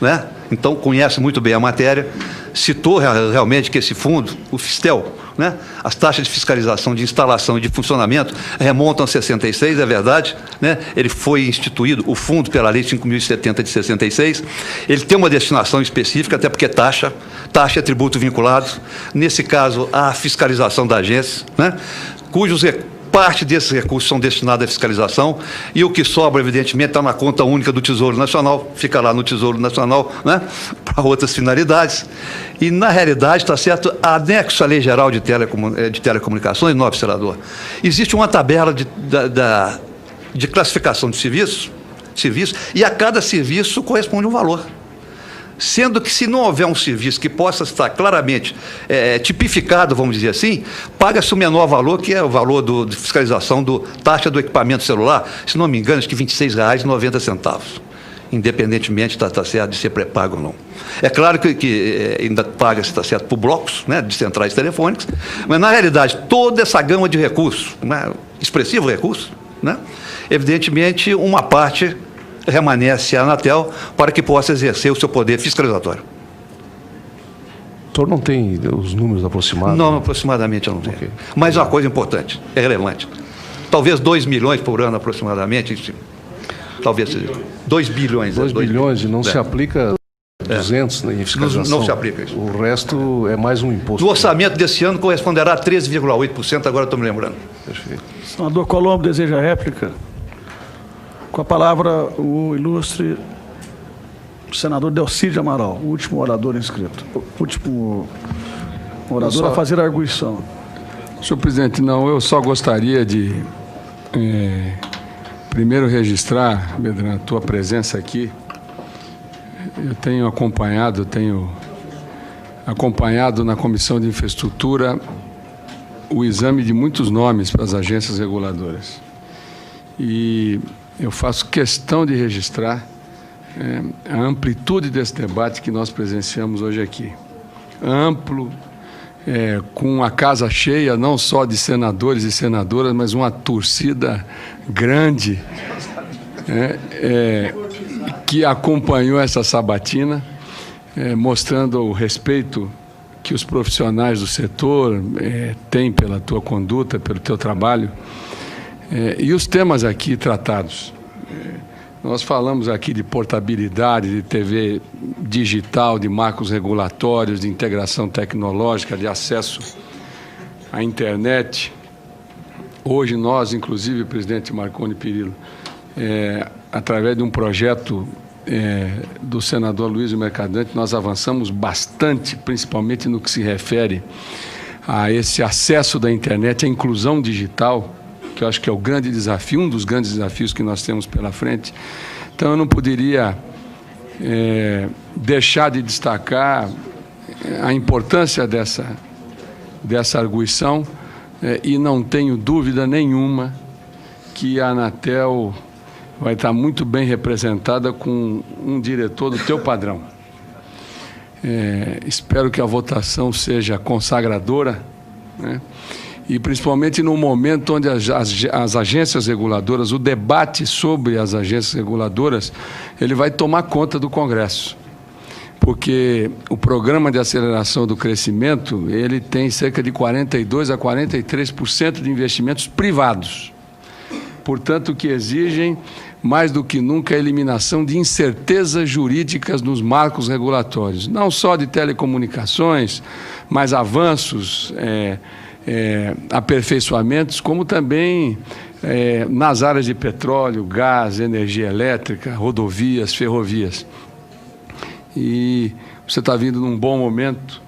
[SPEAKER 4] né? Então conhece muito bem a matéria, citou realmente que esse fundo, o Fistel, né? As taxas de fiscalização de instalação e de funcionamento remontam a 66, é verdade, né? Ele foi instituído, o fundo, pela Lei 5.070 de 66, ele tem uma destinação específica, até porque taxa é tributo vinculado, nesse caso, a fiscalização da agência, né? Parte desses recursos são destinados à fiscalização e o que sobra, evidentemente, está na conta única do Tesouro Nacional, fica lá no Tesouro Nacional, né, para outras finalidades. E, na realidade, está certo, anexo à Lei Geral de Telecomunicações, nobre senador, existe uma tabela de classificação de serviços, e a cada serviço corresponde um valor. Sendo que, se não houver um serviço que possa estar claramente tipificado, vamos dizer assim, paga-se o menor valor, que é o valor de fiscalização do taxa do equipamento celular, se não me engano, acho que R$ 26,90, independentemente está certo de ser pré-pago ou não. É claro que ainda paga-se, está certo, por blocos, né, de centrais telefônicas, mas, na realidade, toda essa gama de recursos, né, expressivo recurso, né, evidentemente, uma parte remanece à Anatel para que possa exercer o seu poder fiscalizatório.
[SPEAKER 14] O senhor não tem os números aproximados?
[SPEAKER 4] Não, aproximadamente eu não tenho. Okay. Mas uma coisa importante, é relevante. Talvez 2 milhões por ano aproximadamente, talvez 2 bilhões.
[SPEAKER 14] 2 bilhões e não se aplica 200 em fiscalização?
[SPEAKER 4] Não se aplica isso.
[SPEAKER 14] O resto é mais um imposto.
[SPEAKER 4] No orçamento desse ano corresponderá a 13,8%, agora estou me lembrando.
[SPEAKER 14] Perfeito.
[SPEAKER 9] Senador Colombo deseja réplica? Com a palavra, o ilustre senador Delcídio Amaral, o último orador inscrito. O último orador a fazer a arguição.
[SPEAKER 2] Senhor presidente, não, eu só gostaria de primeiro registrar, Bedran, a tua presença aqui. Eu tenho acompanhado na Comissão de Infraestrutura o exame de muitos nomes para as agências reguladoras. E eu faço questão de registrar a amplitude desse debate que nós presenciamos hoje aqui. Amplo, com a casa cheia, não só de senadores e senadoras, mas uma torcida grande que acompanhou essa sabatina, mostrando o respeito que os profissionais do setor têm pela tua conduta, pelo teu trabalho. E os temas aqui tratados. Nós falamos aqui de portabilidade, de TV digital, de marcos regulatórios, de integração tecnológica, de acesso à internet. Hoje nós, inclusive, presidente Marconi Perillo, através de um projeto do senador Luiz Mercadante, nós avançamos bastante, principalmente no que se refere a esse acesso da internet, à inclusão digital, que eu acho que é o grande desafio, um dos grandes desafios que nós temos pela frente. Então, eu não poderia deixar de destacar a importância dessa arguição e não tenho dúvida nenhuma que a Anatel vai estar muito bem representada com um diretor do teu padrão. Espero que a votação seja consagradora, né? E principalmente no momento onde as agências reguladoras, o debate sobre as agências reguladoras, ele vai tomar conta do Congresso. Porque o programa de aceleração do crescimento, ele tem cerca de 42% a 43% de investimentos privados. Portanto, que exigem, mais do que nunca, a eliminação de incertezas jurídicas nos marcos regulatórios. Não só de telecomunicações, mas avanços, aperfeiçoamentos, como também nas áreas de petróleo, gás, energia elétrica, rodovias, ferrovias. E você está vindo num bom momento,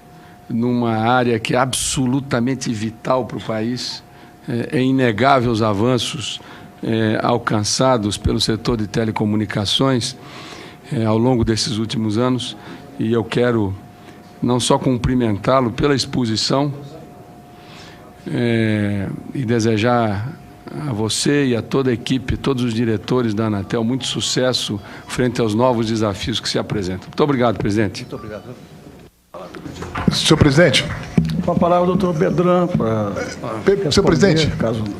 [SPEAKER 2] numa área que é absolutamente vital para o país. É inegável os avanços alcançados pelo setor de telecomunicações ao longo desses últimos anos, e eu quero não só cumprimentá-lo pela exposição, e desejar a você e a toda a equipe, todos os diretores da Anatel, muito sucesso frente aos novos desafios que se apresentam. Muito obrigado, presidente.
[SPEAKER 4] Muito obrigado.
[SPEAKER 6] Senhor presidente.
[SPEAKER 9] Com a palavra, o doutor Bedran.
[SPEAKER 6] Senhor presidente,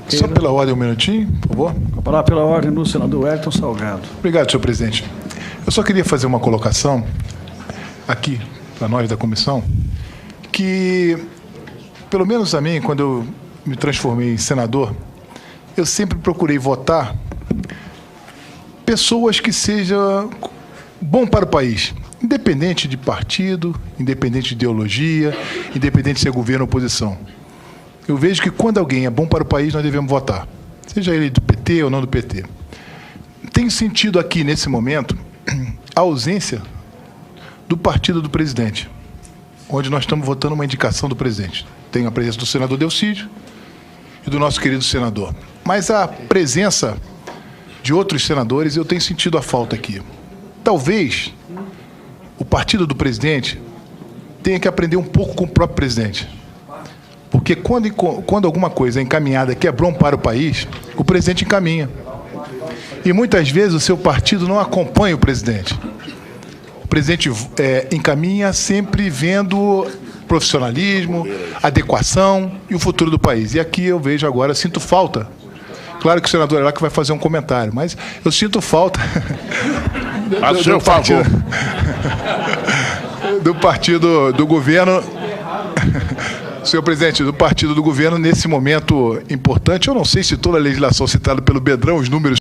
[SPEAKER 6] só pela ordem, um minutinho, por favor.
[SPEAKER 9] Com a palavra pela ordem do senador Wellington Salgado.
[SPEAKER 6] Obrigado, senhor presidente. Eu só queria fazer uma colocação aqui, para nós da comissão, que, pelo menos a mim, quando eu me transformei em senador, eu sempre procurei votar pessoas que sejam bom para o país, independente de partido, independente de ideologia, independente de ser governo ou oposição. Eu vejo que quando alguém é bom para o país, nós devemos votar, seja ele do PT ou não do PT. Tem sentido aqui, nesse momento, a ausência do partido do presidente, onde nós estamos votando uma indicação do presidente. Tem a presença do senador Delcídio e do nosso querido senador. Mas a presença de outros senadores, eu tenho sentido a falta aqui. Talvez o partido do presidente tenha que aprender um pouco com o próprio presidente. Porque quando alguma coisa é encaminhada que é bom para o país, o presidente encaminha. E muitas vezes o seu partido não acompanha o presidente. O presidente encaminha sempre vendo profissionalismo, adequação e o futuro do país. E aqui eu vejo agora, sinto falta. Claro que o senador Heráclito vai fazer um comentário, mas eu sinto falta do partido do governo, senhor presidente, do partido do governo nesse momento importante. Eu não sei se toda a legislação citada pelo Bedrão, os números,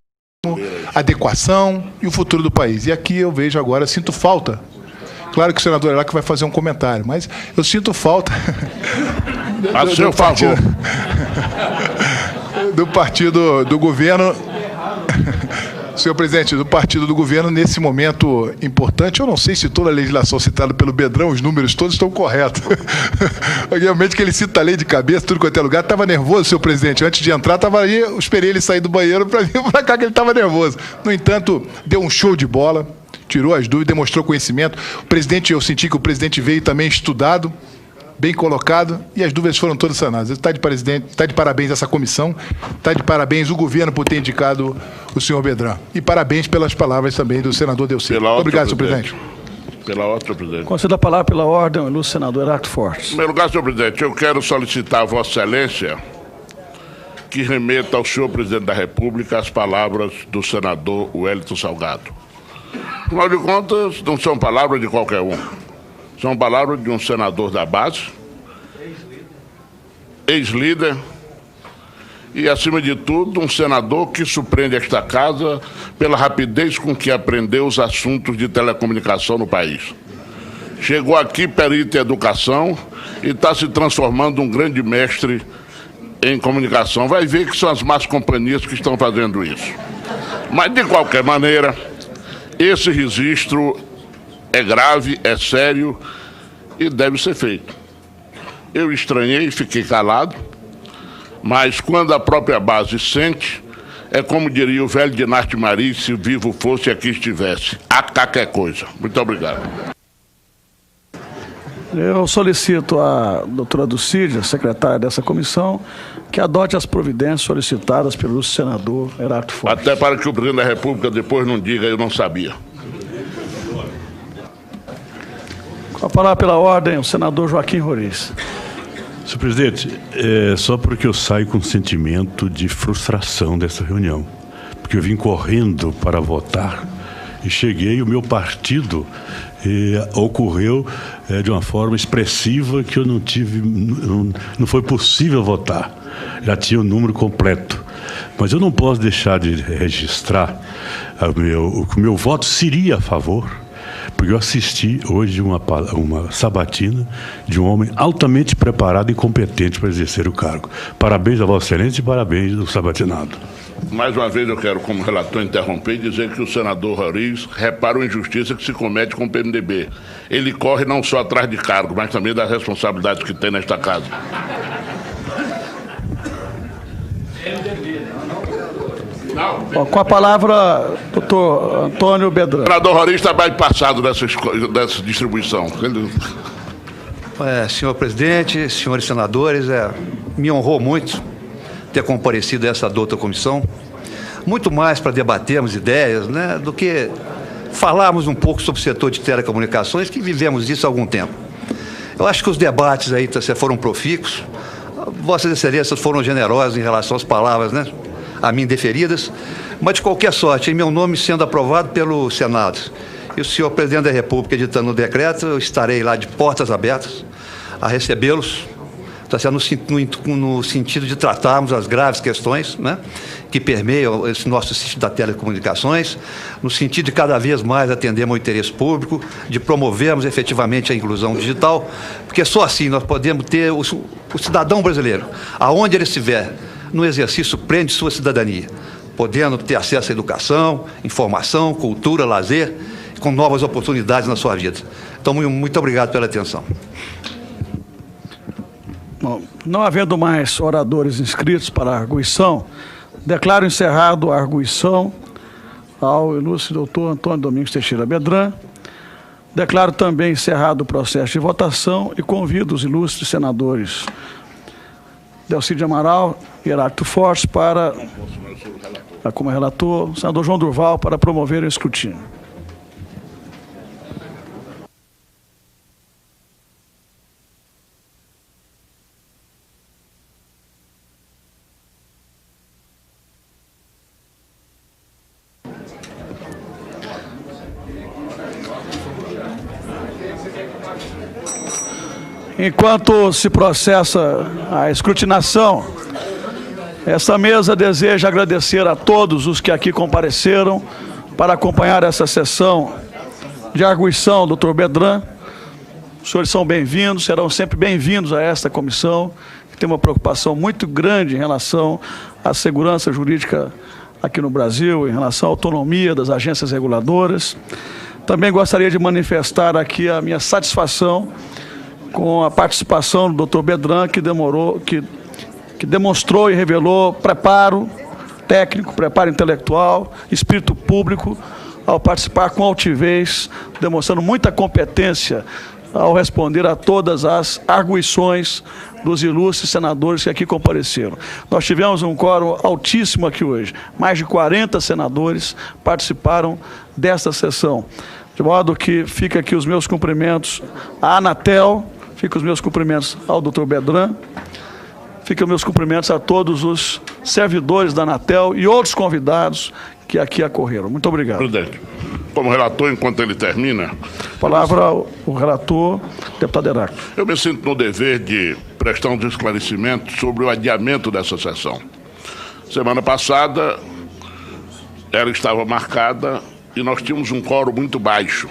[SPEAKER 6] adequação e o futuro do país. E aqui eu vejo agora, sinto falta. Claro que o senador Heráclito vai fazer um comentário, mas eu sinto falta do partido do governo, senhor presidente, do partido do governo nesse momento importante. Eu não sei se toda a legislação citada pelo Bedrão, os números todos estão corretos. Realmente que ele cita a lei de cabeça, tudo quanto é lugar. Estava nervoso, senhor presidente. Antes de entrar, estava aí, eu esperei ele sair do banheiro para vir para cá, que ele estava nervoso. No entanto, deu um show de bola, tirou as dúvidas, demonstrou conhecimento. O presidente, eu senti que o presidente veio também estudado, bem colocado, e as dúvidas foram todas sanadas. Está de parabéns essa comissão, está de parabéns o governo por ter indicado o senhor Bedrão. E parabéns pelas palavras também do senador Delcídio. Muito obrigado, senhor presidente.
[SPEAKER 3] Pela ordem, senhor presidente.
[SPEAKER 9] Concedo a palavra pela ordem, o ilustre senador Heráclito Fortes.
[SPEAKER 3] Em primeiro lugar, senhor presidente, eu quero solicitar a Vossa Excelência que remeta ao senhor presidente da República as palavras do senador Wellington Salgado. Afinal de contas, não são palavras de qualquer um. São palavras de um senador da base, ex-líder e, acima de tudo, um senador que surpreende esta casa pela rapidez com que aprendeu os assuntos de telecomunicação no país. Chegou aqui perito em educação e está se transformando um grande mestre em comunicação. Vai ver que são as más companhias que estão fazendo isso. Mas, de qualquer maneira, esse registro é grave, é sério e deve ser feito. Eu estranhei e fiquei calado, mas quando a própria base sente, é como diria o velho Dinarte Mari, se vivo fosse e aqui estivesse. A qualquer coisa. Muito obrigado.
[SPEAKER 9] Eu solicito à doutora Delcídio, secretária dessa comissão, que adote as providências solicitadas pelo senador Heráclito Fortes.
[SPEAKER 3] Até para que o presidente da República depois não diga, eu não sabia.
[SPEAKER 9] Com a palavra pela ordem, o senador Joaquim Roriz.
[SPEAKER 15] Senhor presidente, só porque eu saio com sentimento de frustração dessa reunião, porque eu vim correndo para votar e cheguei, o meu partido ocorreu de uma forma expressiva que eu não foi possível votar. Já tinha o número completo. Mas eu não posso deixar de registrar que o meu voto seria a favor, porque eu assisti hoje uma sabatina de um homem altamente preparado e competente para exercer o cargo. Parabéns a Vossa Excelência e parabéns ao sabatinado.
[SPEAKER 3] Mais uma vez eu quero, como relator, interromper e dizer que o senador Roriz repara a injustiça que se comete com o PMDB. Ele corre não só atrás de cargo, mas também das responsabilidades que tem nesta casa.
[SPEAKER 9] Com a palavra, doutor Antônio Bedrão.
[SPEAKER 3] O senador Roriz está bem passado dessa distribuição.
[SPEAKER 4] Senhor presidente, senhores senadores, me honrou muito ter comparecido a essa douta comissão, muito mais para debatermos ideias, né, do que falarmos um pouco sobre o setor de telecomunicações, que vivemos isso há algum tempo. Eu acho que os debates aí foram profícuos, Vossas Excelências foram generosas em relação às palavras, né, a mim deferidas, mas de qualquer sorte, em meu nome sendo aprovado pelo Senado E o senhor presidente da República editando o decreto, eu estarei lá de portas abertas a recebê-los, está sendo no sentido de tratarmos as graves questões, né, que permeiam esse nosso sistema das telecomunicações, no sentido de cada vez mais atendermos ao interesse público, de promovermos efetivamente a inclusão digital, porque só assim nós podemos ter o cidadão brasileiro, aonde ele estiver, no exercício pleno de sua cidadania, podendo ter acesso à educação, informação, cultura, lazer, com novas oportunidades na sua vida. Então, muito obrigado pela atenção.
[SPEAKER 9] Bom, não havendo mais oradores inscritos para a arguição, declaro encerrado a arguição ao ilustre doutor Antônio Domingos Teixeira Bedrã. Declaro também encerrado o processo de votação e convido os ilustres senadores Delcídio Amaral e Heráclito Fortes para, como relator, o senador João Durval para promover o escrutínio. Enquanto se processa a escrutinação, essa mesa deseja agradecer a todos os que aqui compareceram para acompanhar essa sessão de arguição, doutor Bedrã. Os senhores são bem-vindos, serão sempre bem-vindos a esta comissão, que tem uma preocupação muito grande em relação à segurança jurídica aqui no Brasil, em relação à autonomia das agências reguladoras. Também gostaria de manifestar aqui a minha satisfação com a participação do doutor Bedrã, que demonstrou e revelou preparo técnico, preparo intelectual, espírito público, ao participar com altivez, demonstrando muita competência ao responder a todas as arguições dos ilustres senadores que aqui compareceram. Nós tivemos um quórum altíssimo aqui hoje. Mais de 40 senadores participaram desta sessão. De modo que fica aqui os meus cumprimentos à Anatel, fica os meus cumprimentos ao doutor Bedrã, fica os meus cumprimentos a todos os servidores da Anatel e outros convidados que aqui acorreram. Muito obrigado.
[SPEAKER 3] Presidente, como relator, enquanto ele termina...
[SPEAKER 9] Palavra o relator, deputado Heráclito.
[SPEAKER 3] Eu me sinto no dever de prestar uns esclarecimentos sobre o adiamento dessa sessão. Semana passada, ela estava marcada e nós tínhamos um quórum muito baixo.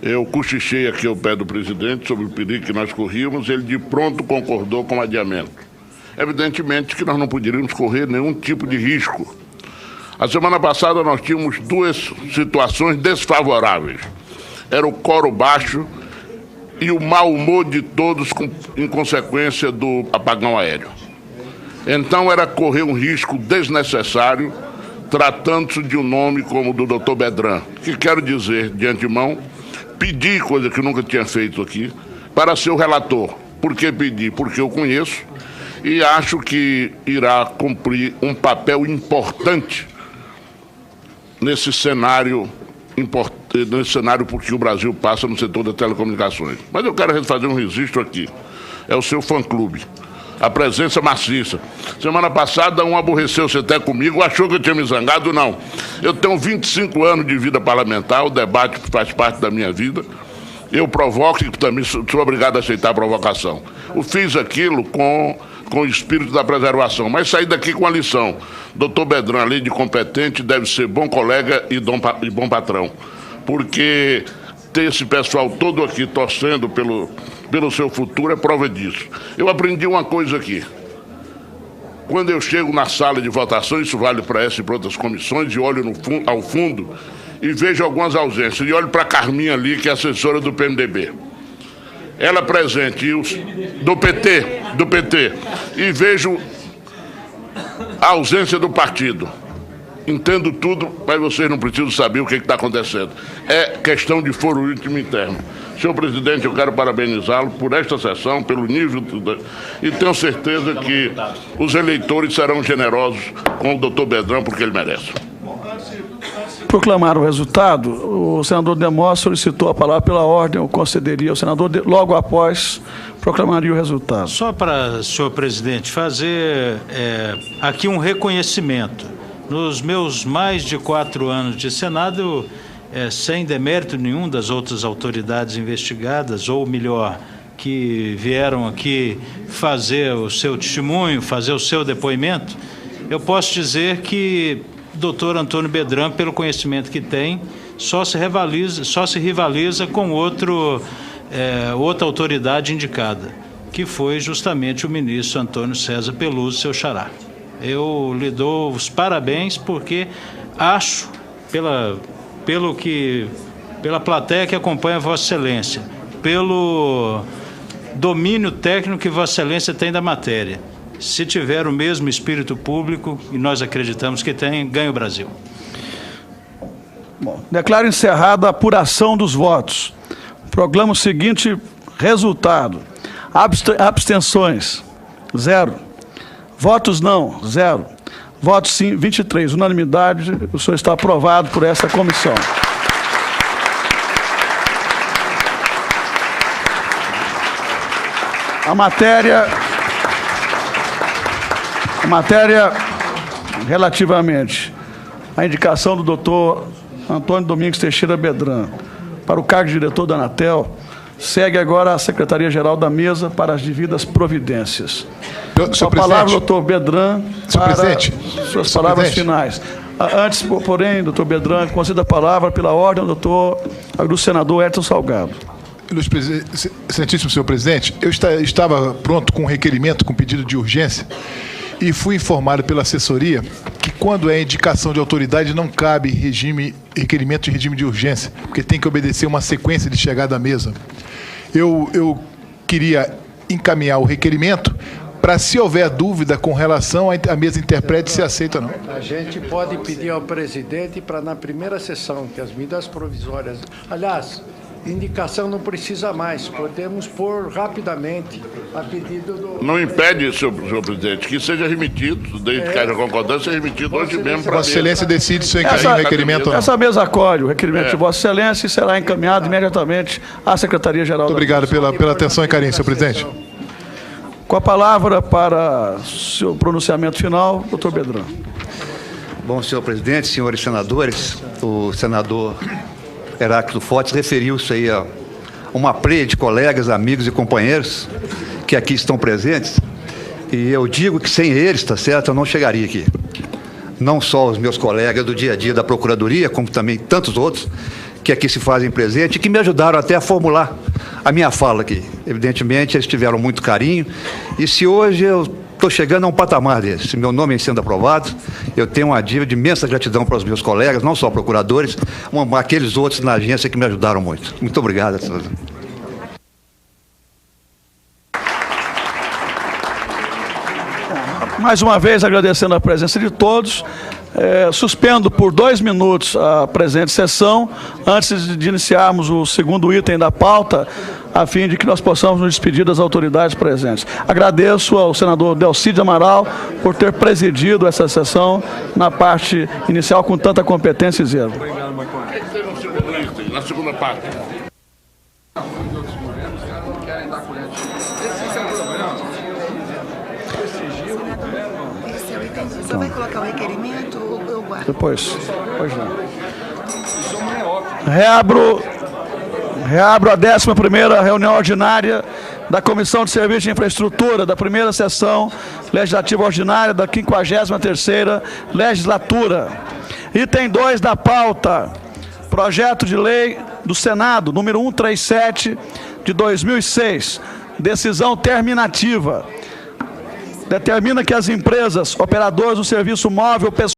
[SPEAKER 3] Eu cochichei aqui ao pé do presidente sobre o perigo que nós corríamos, ele de pronto concordou com o adiamento. Evidentemente que nós não poderíamos correr nenhum tipo de risco. A semana passada nós tínhamos duas situações desfavoráveis. Era o quórum baixo e o mau humor de todos em consequência do apagão aéreo. Então era correr um risco desnecessário, tratando-se de um nome como o do doutor Bedrã, que quero dizer de antemão, pedi, coisa que eu nunca tinha feito aqui, para ser o relator. Por que pedi? Porque eu conheço e acho que irá cumprir um papel importante nesse cenário porque o Brasil passa no setor das telecomunicações. Mas eu quero fazer um registro aqui. É o seu fã-clube. A presença maciça. Semana passada, um aborreceu-se até comigo, achou que eu tinha me zangado. Não. Eu tenho 25 anos de vida parlamentar, o debate faz parte da minha vida. Eu provoco e também sou obrigado a aceitar a provocação. Eu fiz aquilo com o espírito da preservação, mas saí daqui com a lição. Doutor Bedrã, além de competente, deve ser bom colega e bom patrão. Porque ter esse pessoal todo aqui torcendo pelo seu futuro é prova disso. Eu aprendi uma coisa aqui. Quando eu chego na sala de votação, isso vale para essa e para outras comissões, e olho ao fundo e vejo algumas ausências. E olho para a Carminha ali, que é assessora do PMDB. Ela presente, do PT, e vejo a ausência do partido. Entendo tudo, mas vocês não precisam saber o que está acontecendo. É questão de foro íntimo interno. Senhor presidente, eu quero parabenizá-lo por esta sessão, pelo nível, e tenho certeza que os eleitores serão generosos com o doutor Bedrã, porque ele merece.
[SPEAKER 9] Proclamar o resultado, o senador Demóstenes solicitou a palavra pela ordem, eu concederia ao senador, logo após proclamaria o resultado.
[SPEAKER 8] Só para, senhor presidente, fazer aqui um reconhecimento. Nos meus mais de 4 anos de Senado, sem demérito nenhum das outras autoridades investigadas, ou melhor, que vieram aqui fazer o seu testemunho, fazer o seu depoimento, eu posso dizer que o doutor Antônio Bedran, pelo conhecimento que tem, só se rivaliza com outra autoridade indicada, que foi justamente o ministro Antônio César Peluso, seu xará. Eu lhe dou os parabéns porque acho, pela plateia que acompanha Vossa Excelência, pelo domínio técnico que Vossa Excelência tem da matéria, se tiver o mesmo espírito público, e nós acreditamos que tem, ganha o Brasil.
[SPEAKER 9] Bom, declaro encerrada a apuração dos votos. Proclamo o seguinte resultado. Abstenções, 0. Votos não, 0. Votos sim, 23. Unanimidade, o senhor está aprovado por essa comissão. A matéria relativamente à indicação do doutor Antônio Domingos Teixeira Bedran para o cargo de diretor da Anatel segue agora à Secretaria-Geral da Mesa para as devidas providências.
[SPEAKER 6] Senhor
[SPEAKER 9] a palavra,
[SPEAKER 6] presidente.
[SPEAKER 9] doutor Bedran, para suas palavras finais. Antes, porém, doutor Bedran, conceda a palavra pela ordem do senador Edson Salgado.
[SPEAKER 6] Excelentíssimo senhor presidente, eu estava pronto com um requerimento, com pedido de urgência, e fui informado pela assessoria que quando é indicação de autoridade não cabe requerimento de regime de urgência, porque tem que obedecer uma sequência de chegada à mesa. Eu queria encaminhar o requerimento para, se houver dúvida com relação à mesa interprete se aceita ou não.
[SPEAKER 12] A gente pode pedir ao presidente para, na primeira sessão, que as medidas provisórias... Aliás, indicação não precisa mais, podemos pôr rapidamente a pedido do...
[SPEAKER 3] Não impede, senhor presidente, que seja remetido, desde que haja concordância, seja remetido hoje mesmo para a
[SPEAKER 6] Vossa Excelência decide se eu encaminho o requerimento ou não.
[SPEAKER 9] Essa mesa acolhe o requerimento de Vossa Excelência e será encaminhado imediatamente à Secretaria-Geral.
[SPEAKER 6] Muito obrigado pela atenção e carinho, senhor presidente.
[SPEAKER 9] Com a palavra para seu pronunciamento final, doutor Bedran.
[SPEAKER 4] Bom, senhor presidente, senhores senadores, o senador Heráclito Fortes referiu-se aí a uma pleia de colegas, amigos e companheiros que aqui estão presentes, e eu digo que sem eles, tá certo, eu não chegaria aqui. Não só os meus colegas do dia a dia da Procuradoria, como também tantos outros que aqui se fazem presente e que me ajudaram até a formular a minha fala aqui. Evidentemente, eles tiveram muito carinho, e se hoje eu estou chegando a um patamar desse, se meu nome sendo aprovado, eu tenho uma dívida de imensa gratidão para os meus colegas, não só procuradores, mas aqueles outros na agência que me ajudaram muito. Muito obrigado, senhor.
[SPEAKER 9] Mais uma vez, agradecendo a presença de todos, suspendo por 2 minutos a presente sessão, antes de iniciarmos o segundo item da pauta, a fim de que nós possamos nos despedir das autoridades presentes. Agradeço ao senador Delcídio Amaral por ter presidido essa sessão na parte inicial com tanta competência e zelo.
[SPEAKER 3] Obrigado, Macron. Tem que ter um segundo item, na segunda parte.
[SPEAKER 1] O senhor vai colocar o requerimento ou eu guardo?
[SPEAKER 9] Depois não. Reabro a 11ª reunião ordinária da Comissão de Serviços de Infraestrutura da primeira sessão legislativa ordinária da 53ª legislatura. Item 2 da pauta, projeto de lei do Senado, número 137 de 2006, decisão terminativa. Determina que as empresas operadoras do serviço móvel pessoal